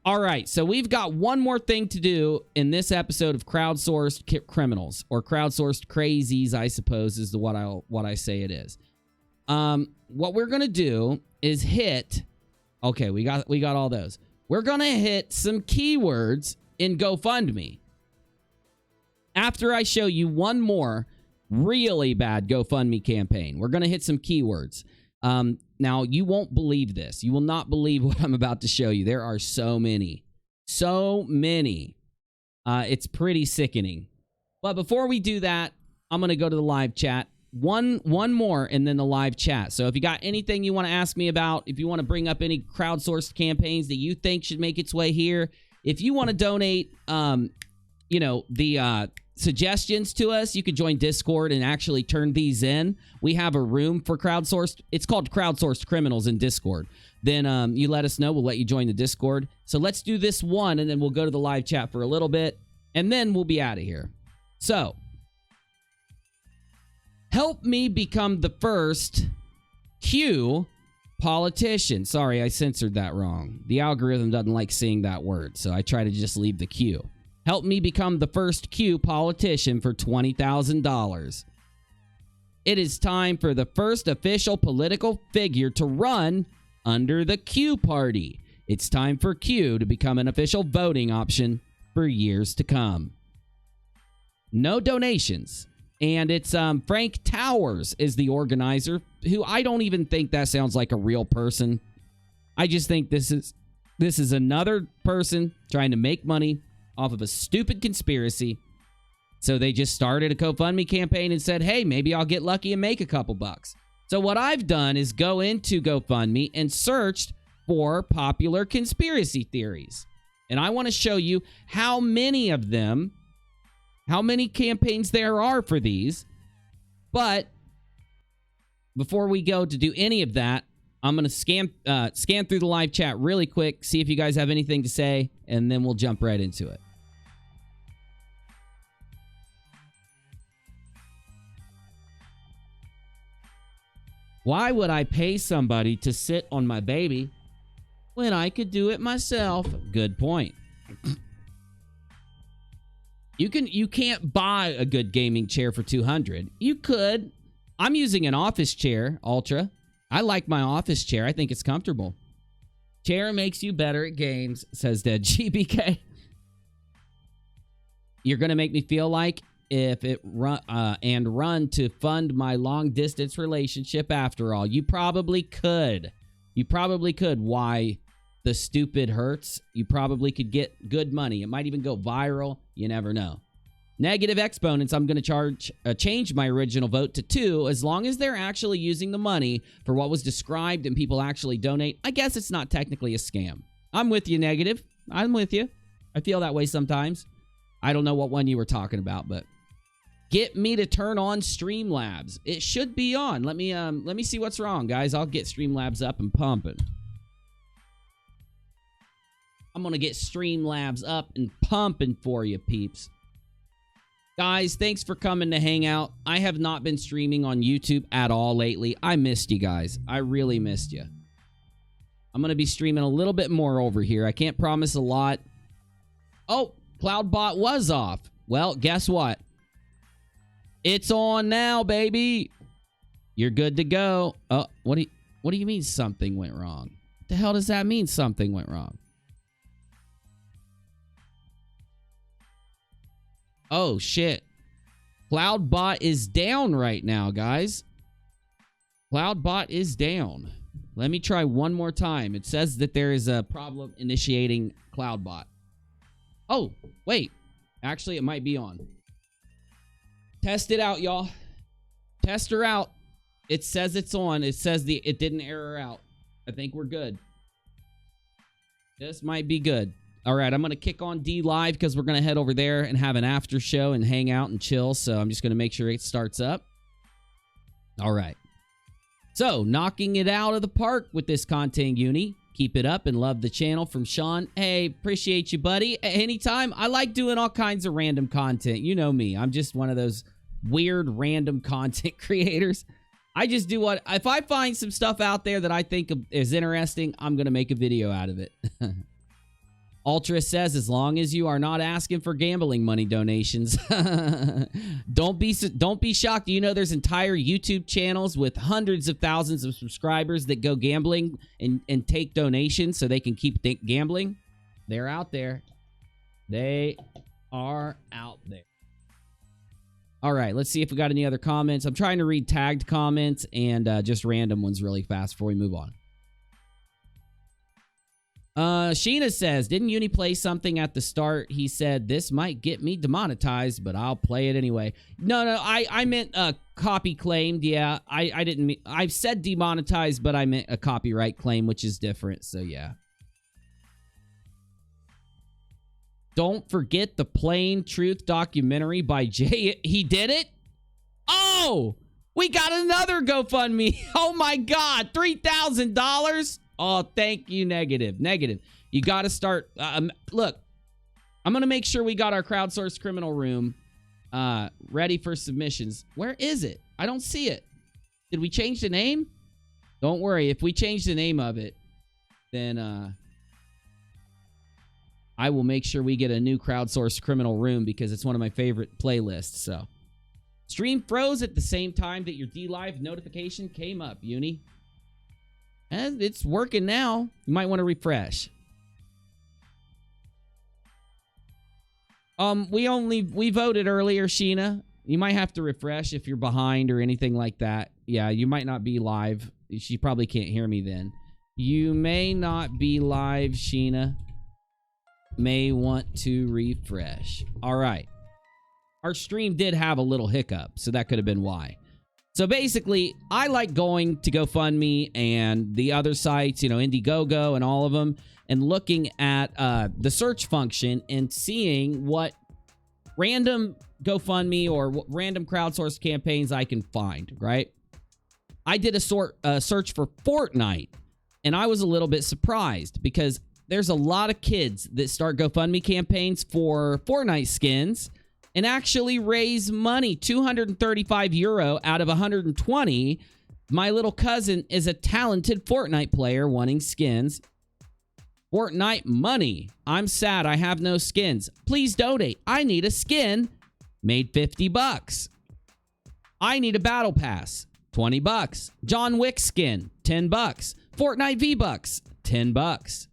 All right, so we've got one more thing to do in this episode of Crowdsourced Criminals, or Crowdsourced Crazies, I suppose, is what I say it is. What we're gonna do is hit. Okay, we got all those. We're gonna hit some keywords in GoFundMe. After I show you one more really bad GoFundMe campaign, we're gonna hit some keywords. Now, you won't believe this. You will not believe what I'm about to show you. There are so many. So many. It's pretty sickening. But before we do that, I'm going to go to the live chat. One more and then the live chat. So if you got anything you want to ask me about, if you want to bring up any crowdsourced campaigns that you think should make its way here, if you want to donate, the suggestions to us, you could join Discord and actually turn these in. We have a room for crowdsourced. It's called Crowdsourced Criminals in Discord. Then you let us know. We'll let you join the Discord. So let's do this one, and then we'll go to the live chat for a little bit, and then we'll be out of here. So, help me become the first Q politician. Sorry, I censored that wrong. The algorithm doesn't like seeing that word, so I try to just leave the Q. Help me become the first Q politician for $20,000. It is time for the first official political figure to run under the Q party. It's time for Q to become an official voting option for years to come. No donations. And it's Frank Towers is the organizer, who I don't even think that sounds like a real person. I just think this is This is another person trying to make money off of a stupid conspiracy. So they just started a GoFundMe campaign and said, hey, maybe I'll get lucky and make a couple bucks. So what I've done is go into GoFundMe and searched for popular conspiracy theories. And I want to show you how many of them, how many campaigns there are for these. But before we go to do any of that, I'm going to scan through the live chat really quick, see if you guys have anything to say, and then we'll jump right into it. Why would I pay somebody to sit on my baby when I could do it myself? Good point. You can't buy a good gaming chair for $200. You could. I'm using an office chair, Ultra. I like my office chair. I think it's comfortable. Chair makes you better at games, says Dead GBK. You're going to make me feel like if it run to fund my long distance relationship after all. You probably could. Why the stupid hurts? You probably could get good money. It might even go viral. You never know. Negative exponents, I'm going to change my original vote to 2 as long as they're actually using the money for what was described and people actually donate. I guess it's not technically a scam. I'm with you, Negative. I'm with you. I feel that way sometimes. I don't know what one you were talking about, but get me to turn on Streamlabs. It should be on. Let me see what's wrong, guys. I'll get Streamlabs up and pumping. I'm going to get Streamlabs up and pumping for you, peeps. Guys, thanks for coming to hang out. I have not been streaming on YouTube at all lately. I missed you guys. I really missed you. I'm going to be streaming a little bit more over here. I can't promise a lot. Oh, CloudBot was off. Well, guess what? It's on now, baby. You're good to go. Oh, what do you mean something went wrong? What the hell does that mean something went wrong? Oh, shit. CloudBot is down right now, guys. CloudBot is down. Let me try one more time. It says that there is a problem initiating CloudBot. Oh, wait. Actually, it might be on. Test it out, y'all. Test her out. It says it's on. It says it didn't error out. I think we're good. This might be good. All right, I'm going to kick on D Live because we're going to head over there and have an after show and hang out and chill. So I'm just going to make sure it starts up. All right. So, knocking it out of the park with this content, Uni. Keep it up and love the channel from Sean. Hey, appreciate you, buddy. Anytime. I like doing all kinds of random content. You know me. I'm just one of those weird random content creators. I just do what... If I find some stuff out there that I think is interesting, I'm going to make a video out of it. Ultra says, as long as you are not asking for gambling money donations. Don't be shocked. You know there's entire YouTube channels with hundreds of thousands of subscribers that go gambling and take donations so they can keep gambling. They're out there. They are out there. All right, let's see if we got any other comments. I'm trying to read tagged comments and just random ones really fast before we move on. Sheena says, didn't Uni play something at the start? He said, this might get me demonetized, but I'll play it anyway. No, I meant copy claimed. Yeah, I didn't mean... I've said demonetized, but I meant a copyright claim, which is different, so yeah. Don't forget the Plain Truth documentary by Jay. He did it? Oh! We got another GoFundMe. Oh my God, $3,000? Oh, thank you, Negative. Negative. You got to start... look, I'm going to make sure we got our crowdsourced criminal room ready for submissions. Where is it? I don't see it. Did we change the name? Don't worry. If we change the name of it, then I will make sure we get a new crowdsourced criminal room because it's one of my favorite playlists. So, stream froze at the same time that your D-Live notification came up, Uni. And it's working now. You might want to refresh. We voted earlier, Sheena. You might have to refresh if you're behind or anything like that. Yeah, you might not be live. She probably can't hear me then. You may not be live, Sheena. May want to refresh. All right. Our stream did have a little hiccup, so that could have been why. So basically, I like going to GoFundMe and the other sites, you know, Indiegogo and all of them, and looking at the search function and seeing what random GoFundMe or what random crowdsourced campaigns I can find, right? I did a search for Fortnite, and I was a little bit surprised because there's a lot of kids that start GoFundMe campaigns for Fortnite skins and actually raise money, 235 euro out of 120. My little cousin is a talented Fortnite player wanting skins. Fortnite money. I'm sad I have no skins. Please donate. I need a skin. Made 50 bucks. I need a battle pass. 20 bucks. John Wick skin. 10 bucks. Fortnite V-Bucks. 10 bucks.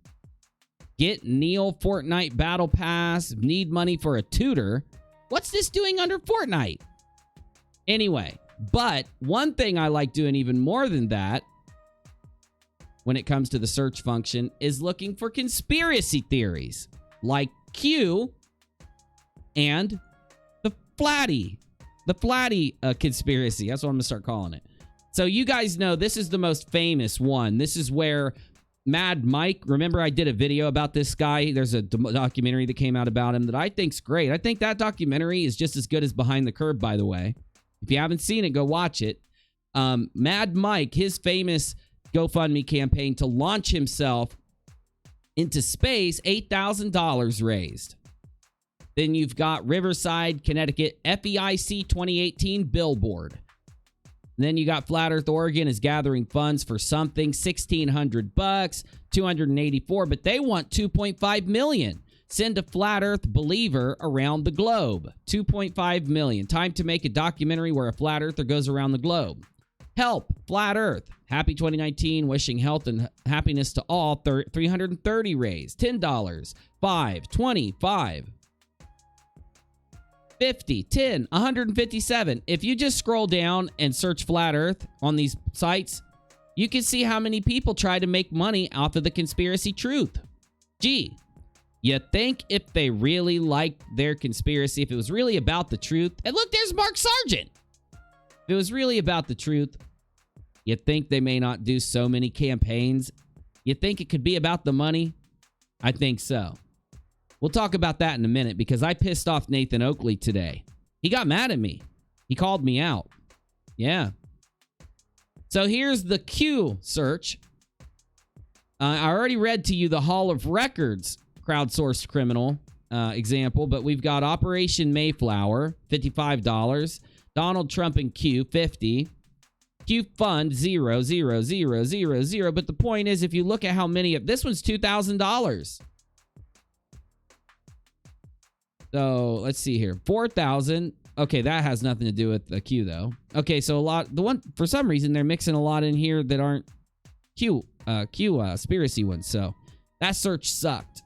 Get Neil Fortnite battle pass. Need money for a tutor. What's this doing under Fortnite? Anyway, but one thing I like doing even more than that when it comes to the search function is looking for conspiracy theories like Q and the Flatty conspiracy. That's what I'm gonna start calling it. So you guys know this is the most famous one. This is where Mad Mike, remember I did a video about this guy? There's a documentary that came out about him that I think's great. I think that documentary is just as good as Behind the Curve, by the way. If you haven't seen it, go watch it. Mad Mike, his famous GoFundMe campaign to launch himself into space, $8,000 raised. Then you've got Riverside, Connecticut, FEIC 2018 billboard. And then you got Flat Earth Oregon is gathering funds for something, 1,600 bucks, 284, but they want 2.5 million. Send a Flat Earth believer around the globe. 2.5 million. Time to make a documentary where a Flat Earther goes around the globe. Help Flat Earth. Happy 2019. Wishing health and happiness to all. 330 raised. $10. 5. 25. 50, 10, 157. If you just scroll down and search Flat Earth on these sites, you can see how many people try to make money off of the conspiracy truth. Gee, you think if they really liked their conspiracy, if it was really about the truth, and look, there's Mark Sargent. If it was really about the truth, you think they may not do so many campaigns? You think it could be about the money? I think so. We'll talk about that in a minute because I pissed off Nathan Oakley today. He got mad at me. He called me out. Yeah. So here's the Q search. I already read to you the Hall of Records crowdsourced criminal example, but we've got Operation Mayflower, $55. Donald Trump and Q, 50. Q Fund, 0, 0, 0, 0, 0. But the point is, if you look at how many of this one's $2,000. So let's see here. 4,000. Okay, that has nothing to do with the Q though. Okay, so a lot. The one for some reason they're mixing a lot in here that aren't Q conspiracy ones. So that search sucked.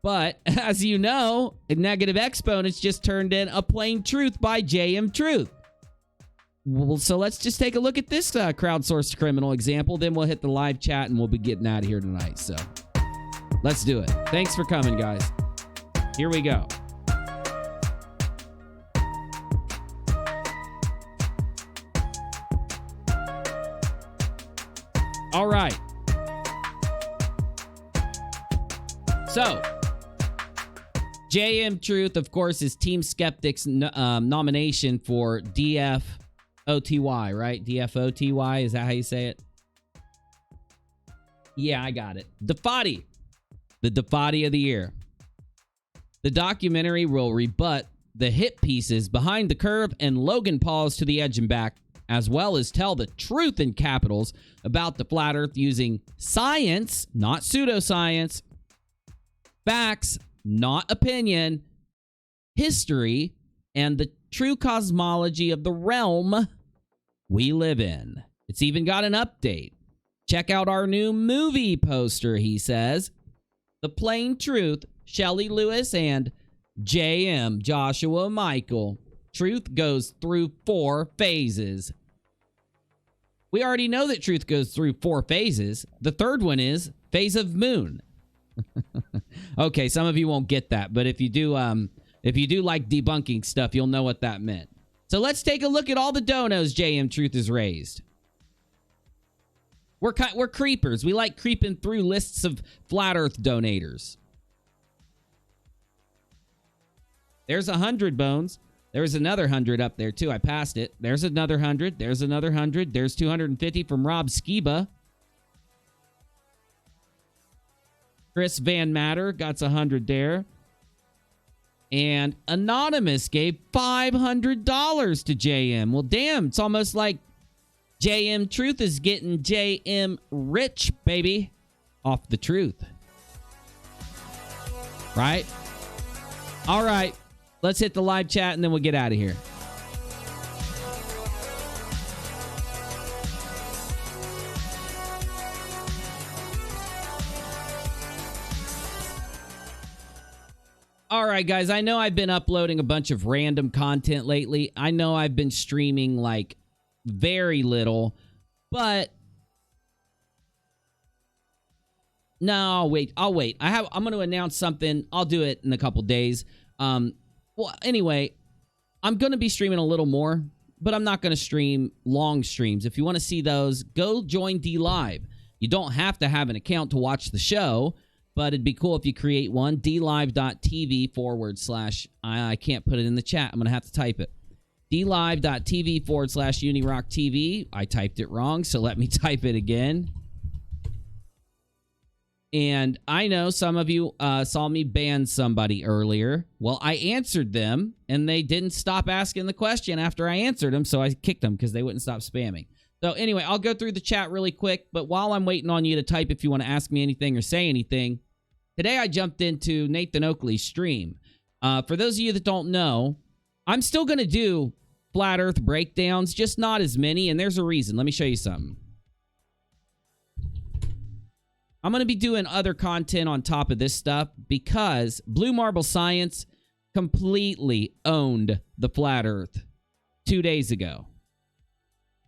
But as you know, Negative Exponents just turned in A Plain Truth by JM Truth. Well, so let's just take a look at this crowdsourced criminal example. Then we'll hit the live chat and we'll be getting out of here tonight. So let's do it. Thanks for coming, guys. Here we go. All right. So, JM Truth, of course, is Team Skeptic's nomination for DFOTY, right? DFOTY, is that how you say it? Yeah, I got it. Defati. The Defati of the year. The documentary will rebut the hit pieces Behind the Curve and Logan Paul's To the Edge and Back, as well as tell the truth in capitals about the flat earth using science, not pseudoscience, facts, not opinion, history, and the true cosmology of the realm we live in. It's even got an update. Check out our new movie poster, he says. The Plain Truth, Shelley Lewis and JM Joshua Michael. Truth goes through 4 phases. We already know that truth goes through 4 phases. The third one is phase of moon. Okay, some of you won't get that, but if you do like debunking stuff, you'll know what that meant. So let's take a look at all the donos JM Truth has raised. We're creepers. We like creeping through lists of flat earth donators. There's 100 bones. There's another 100 up there too. I passed it. There's another 100. There's another 100. There's 250 from Rob Skiba. Chris Van Matter got 100 there. And Anonymous gave $500 to JM. Well, damn, it's almost like JM Truth is getting JM rich, baby, off the truth. Right? All right, let's hit the live chat and then we'll get out of here. All right, guys, I know I've been uploading a bunch of random content lately. I know I've been streaming like very little, but no, I'll wait. I'm going to announce something. I'll do it in a couple days. Well, anyway, I'm going to be streaming a little more, but I'm not going to stream long streams. If you want to see those, go join DLive. You don't have to have an account to watch the show, but it'd be cool if you create one. DLive.tv/ I can't put it in the chat. I'm going to have to type it. DLive.tv/ UNIRocktv. I typed it wrong, so let me type it again. And I know some of you saw me ban somebody earlier. Well, I answered them, and they didn't stop asking the question after I answered them, so I kicked them because they wouldn't stop spamming. So anyway, I'll go through the chat really quick, but while I'm waiting on you to type if you want to ask me anything or say anything, today I jumped into Nathan Oakley's stream. For those of you that don't know, I'm still going to do flat earth breakdowns, just not as many, and there's a reason. Let me show you something. I'm going to be doing other content on top of this stuff because Blue Marble Science completely owned the flat earth 2 days ago.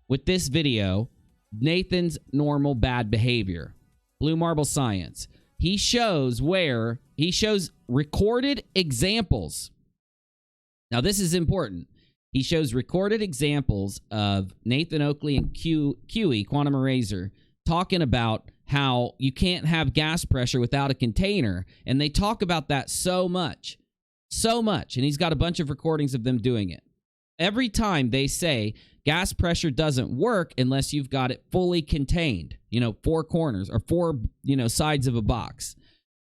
With this video, Nathan's normal bad behavior. Blue Marble Science. He shows recorded examples. Now, this is important. He shows recorded examples of Nathan Oakley and QE, Quantum Eraser, talking about how you can't have gas pressure without a container. And they talk about that so much. And he's got a bunch of recordings of them doing it. Every time they say gas pressure doesn't work unless you've got it fully contained, 4 corners or 4, sides of a box,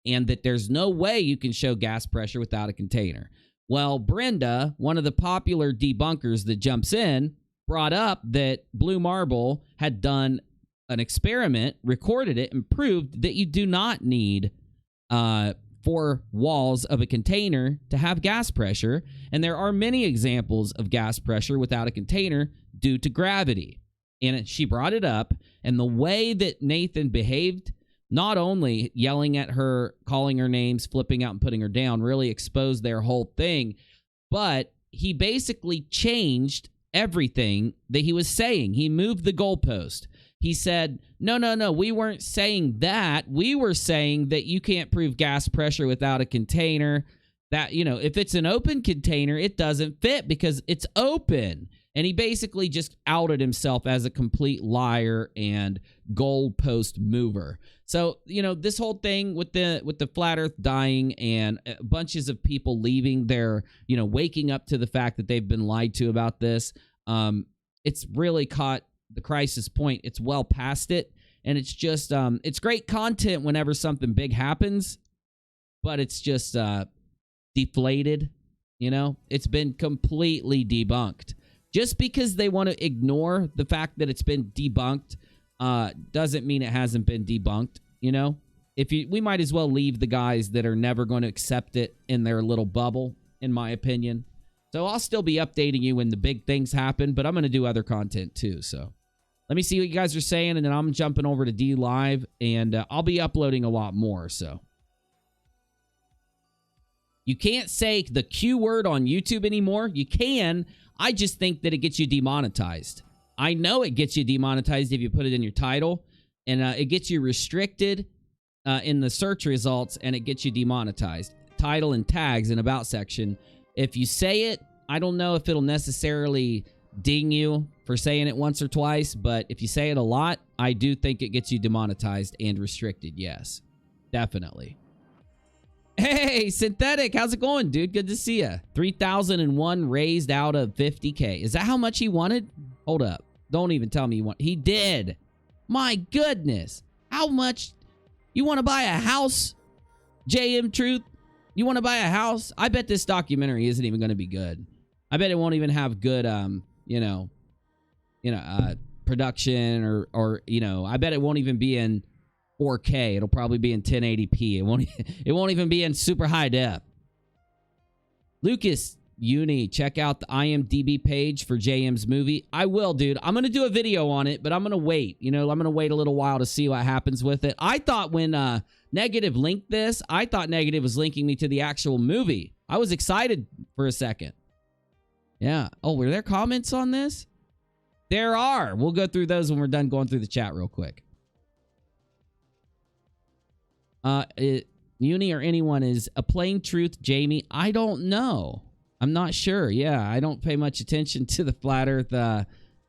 and that there's no way you can show gas pressure without a container. Well, Brenda, one of the popular debunkers that jumps in, brought up that Blue Marble had done an experiment, recorded it, and proved that you do not need 4 walls of a container to have gas pressure. And there are many examples of gas pressure without a container due to gravity. And she brought it up, and the way that Nathan behaved, not only yelling at her, calling her names, flipping out and putting her down, really exposed their whole thing, but he basically changed everything that he was saying. He moved the goalpost. He said, no, we weren't saying that. We were saying that you can't prove gas pressure without a container. That, if it's an open container, it doesn't fit because it's open. And he basically just outed himself as a complete liar and goalpost mover. So, this whole thing with the flat earth dying and bunches of people leaving their, waking up to the fact that they've been lied to about this, it's really caught the crisis point. It's well past it. And it's just, it's great content whenever something big happens, but it's just deflated. It's been completely debunked. Just because they want to ignore the fact that it's been debunked doesn't mean it hasn't been debunked. We might as well leave the guys that are never going to accept it in their little bubble, in my opinion. So I'll still be updating you when the big things happen, but I'm going to do other content too. So let me see what you guys are saying, and then I'm jumping over to DLive, and I'll be uploading a lot more. So you can't say the Q word on YouTube anymore. You can. I just think that it gets you demonetized. I know it gets you demonetized if you put it in your title, and it gets you restricted in the search results, and it gets you demonetized. Title and tags and about section. If you say it, I don't know if it'll necessarily ding you for saying it once or twice, but if you say it a lot, I do think it gets you demonetized and restricted. Yes, definitely. Hey, Synthetic, how's it going, dude? Good to see you. 3,001 raised out of 50K. Is that how much he wanted? Hold up. Don't even tell me you want. He did. My goodness. How much? You want to buy a house? JM Truth? You want to buy a house? I bet this documentary isn't even going to be good. I bet it won't even have good, production or I bet it won't even be in 4K. It'll probably be in 1080p. It won't even be in super high def. Lucas Uni, check out the IMDb page for JM's movie. I will, dude. I'm going to do a video on it, but I'm going to wait. I'm going to wait a little while to see what happens with it. I thought when Negative linked this, I thought Negative was linking me to the actual movie. I was excited for a second. Yeah. Oh, were there comments on this? There are. We'll go through those when we're done going through the chat real quick. Uni or anyone is a plain truth, Jamie? I don't know. I'm not sure. Yeah, I don't pay much attention to the flat earth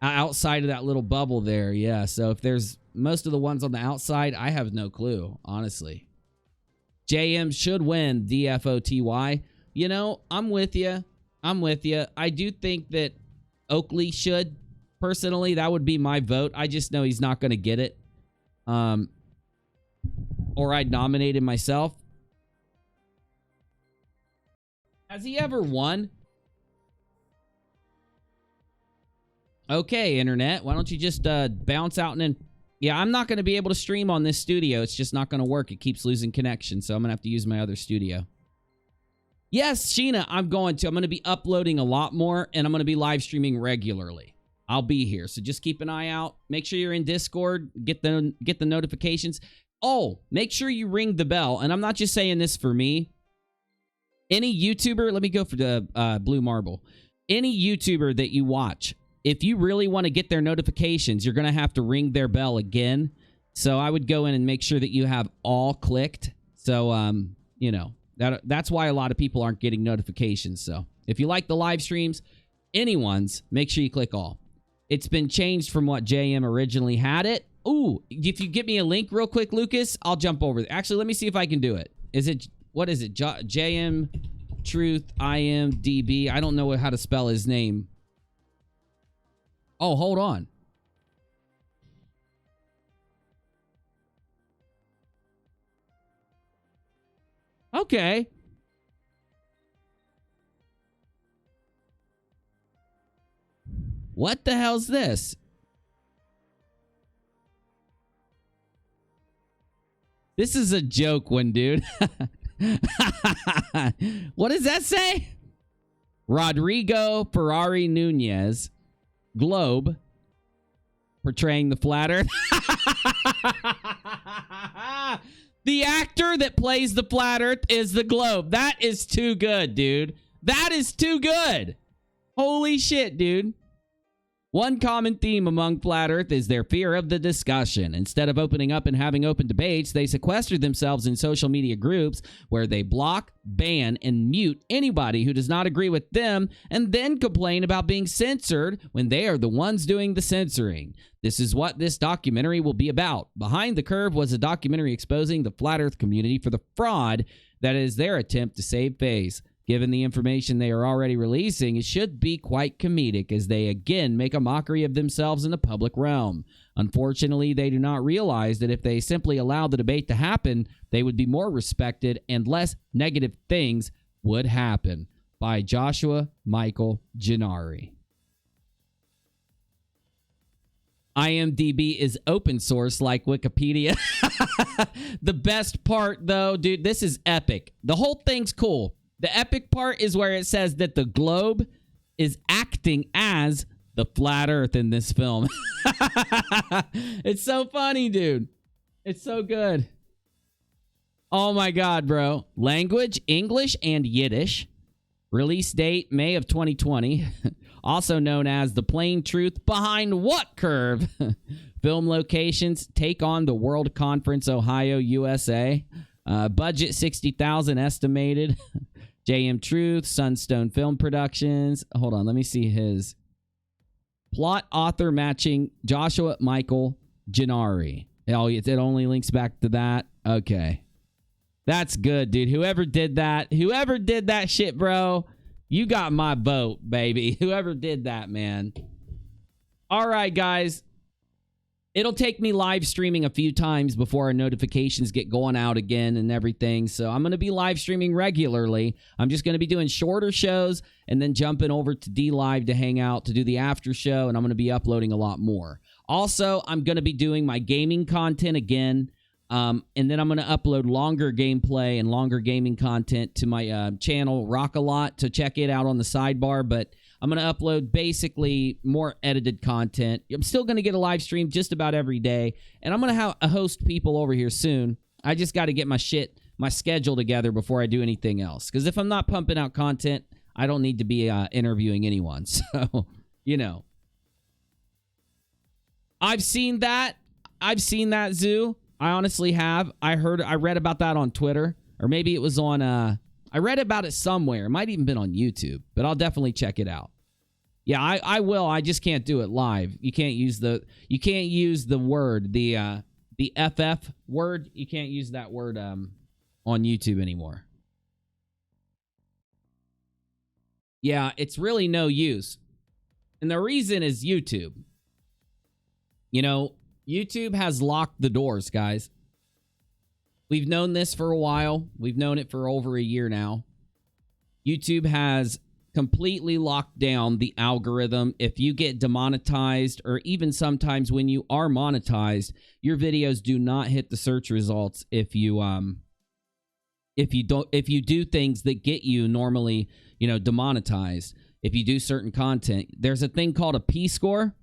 outside of that little bubble there. Yeah, so if there's most of the ones on the outside, I have no clue, honestly. JM should win DFOTY. I'm with you. I do think that Oakley should. Personally, that would be my vote. I just know he's not going to get it. Or I'd nominate him myself. Has he ever won? Okay, Internet. Why don't you just bounce out and then... Yeah, I'm not going to be able to stream on this studio. It's just not going to work. It keeps losing connection, so I'm going to have to use my other studio. Yes, Sheena, I'm going to be uploading a lot more, and I'm going to be live streaming regularly. I'll be here, so just keep an eye out. Make sure you're in Discord. Get the notifications. Oh, make sure you ring the bell, and I'm not just saying this for me. Any YouTuber, let me go for the Blue Marble. Any YouTuber that you watch, if you really want to get their notifications, you're going to have to ring their bell again. So I would go in and make sure that you have all clicked. So, that's why a lot of people aren't getting notifications. So if you like the live streams, anyone's, make sure you click all. It's been changed from what JM originally had it. Ooh, if you give me a link real quick, Lucas, I'll jump over there. Actually, let me see if I can do it. What is it? JM Truth IMDb. I don't know how to spell his name. Oh, hold on. Okay. What the hell's this? This is a joke one, dude. What does that say? Rodrigo Ferrari Nunez, Globe, portraying the flat earth. The actor that plays the flat earth is the Globe. That is too good, dude. That is too good. Holy shit, dude. One common theme among flat earth is their fear of the discussion. Instead of opening up and having open debates, they sequester themselves in social media groups where they block, ban, and mute anybody who does not agree with them and then complain about being censored when they are the ones doing the censoring. This is what this documentary will be about. Behind the Curve was a documentary exposing the flat earth community for the fraud that is their attempt to save face. Given the information they are already releasing, it should be quite comedic as they again make a mockery of themselves in the public realm. Unfortunately, they do not realize that if they simply allow the debate to happen, they would be more respected and less negative things would happen. By Joshua Michael Gennari. IMDb is open source like Wikipedia. The best part, though, dude, this is epic. The whole thing's cool. The epic part is where it says that the Globe is acting as the flat earth in this film. It's so funny, dude. It's so good. Oh my God, bro. Language, English and Yiddish. Release date, May of 2020. also known as the plain truth behind what curve? Film locations, take on the World Conference, Ohio, USA. Budget $60,000 estimated. JM Truth, Sunstone Film Productions. Hold on, let me see his. Plot author matching Joshua Michael Gennari. Oh, it only links back to that. Okay. That's good, dude. Whoever did that shit, bro, you got my vote, baby. Whoever did that, man. All right, guys. It'll take me live streaming a few times before our notifications get going out again and everything. So I'm going to be live streaming regularly. I'm just going to be doing shorter shows and then jumping over to DLive to hang out to do the after show. And I'm going to be uploading a lot more. Also, I'm going to be doing my gaming content again. And then I'm going to upload longer gameplay and longer gaming content to my channel, Rock A Lot, to check it out on the sidebar. But I'm going to upload basically more edited content. I'm still going to get a live stream just about every day. And I'm going to host people over here soon. I just got to get my schedule together before I do anything else. Because if I'm not pumping out content, I don't need to be interviewing anyone. So, you know. I've seen that, Zoo. I honestly have. I read about that on Twitter. Or maybe it was on... I read about it somewhere. It might even been on YouTube, but I'll definitely check it out. Yeah, I will. I just can't do it live. You can't use the word, the FF word. You can't use that word on YouTube anymore. Yeah, it's really no use. And the reason is YouTube. You know, YouTube has locked the doors, guys. We've known this for a while. We've known it for over a year now. YouTube has completely locked down the algorithm. If you get demonetized, or even sometimes when you are monetized, your videos do not hit the search results if you do things that get you normally, demonetized. If you do certain content, there's a thing called a P-score,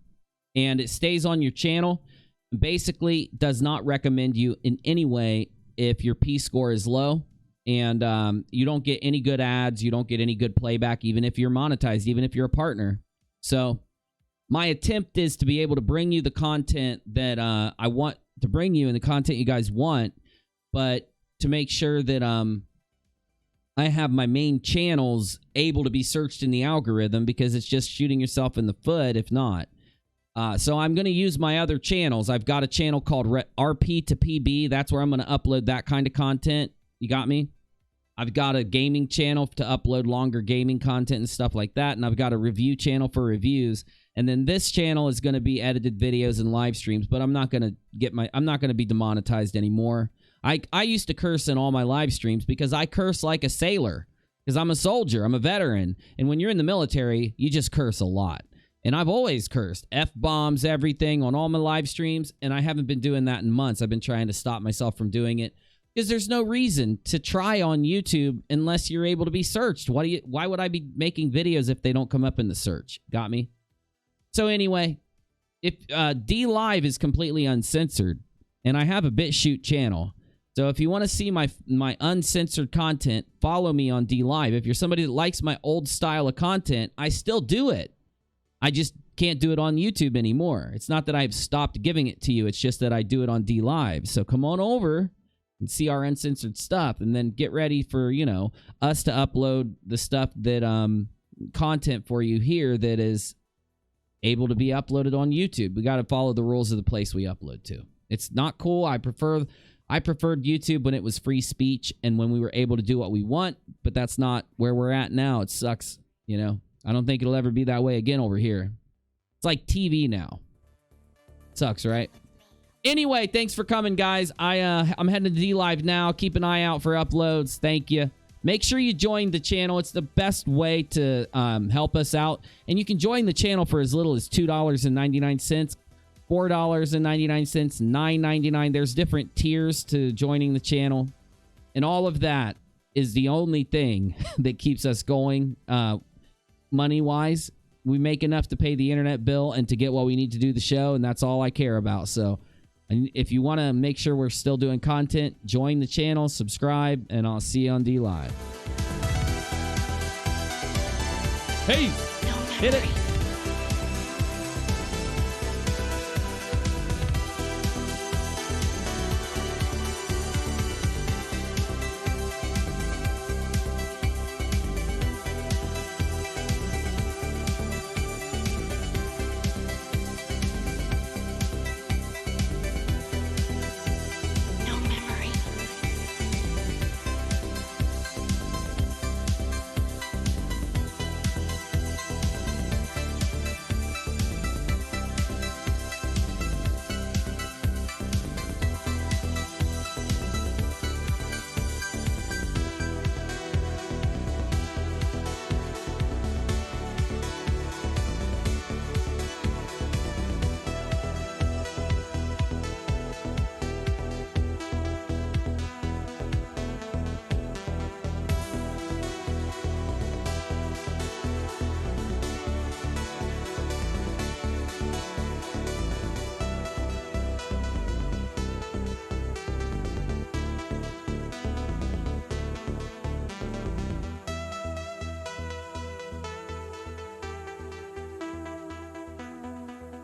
and it stays on your channel. Basically, does not recommend you in any way if your P-score is low, and you don't get any good ads, you don't get any good playback, even if you're monetized, even if you're a partner. So my attempt is to be able to bring you the content that I want to bring you and the content you guys want, but to make sure that I have my main channels able to be searched in the algorithm, because it's just shooting yourself in the foot if not. So I'm going to use my other channels. I've got a channel called RP to PB. That's where I'm going to upload that kind of content. You got me? I've got a gaming channel to upload longer gaming content and stuff like that. And I've got a review channel for reviews. And then this channel is going to be edited videos and live streams, but I'm not going to be demonetized anymore. I used to curse in all my live streams because I curse like a sailor, because I'm a soldier. I'm a veteran. And when you're in the military, you just curse a lot. And I've always cursed F-bombs, everything on all my live streams. And I haven't been doing that in months. I've been trying to stop myself from doing it because there's no reason to try on YouTube unless you're able to be searched. Why would I be making videos if they don't come up in the search? Got me? So anyway, if DLive is completely uncensored, and I have a BitChute channel. So if you want to see my uncensored content, follow me on DLive. If you're somebody that likes my old style of content, I still do it. I just can't do it on YouTube anymore. It's not that I've stopped giving it to you. It's just that I do it on DLive. So come on over and see our uncensored stuff, and then get ready for, us to upload the stuff that content for you here that is able to be uploaded on YouTube. We got to follow the rules of the place we upload to. It's not cool. I preferred YouTube when it was free speech and when we were able to do what we want, but that's not where we're at now. It sucks, I don't think it'll ever be that way again over here. It's like TV now. Sucks, right? Anyway, thanks for coming, guys. I'm heading to DLive now. Keep an eye out for uploads. Thank you. Make sure you join the channel. It's the best way to help us out. And you can join the channel for as little as $2.99, $4.99, $9.99. There's different tiers to joining the channel. And all of that is the only thing that keeps us going money-wise. We make enough to pay the internet bill and to get what we need to do the show, and that's all I care about. So if you want to make sure we're still doing content, join the channel, subscribe, and I'll see you on DLive. Hey, hit it.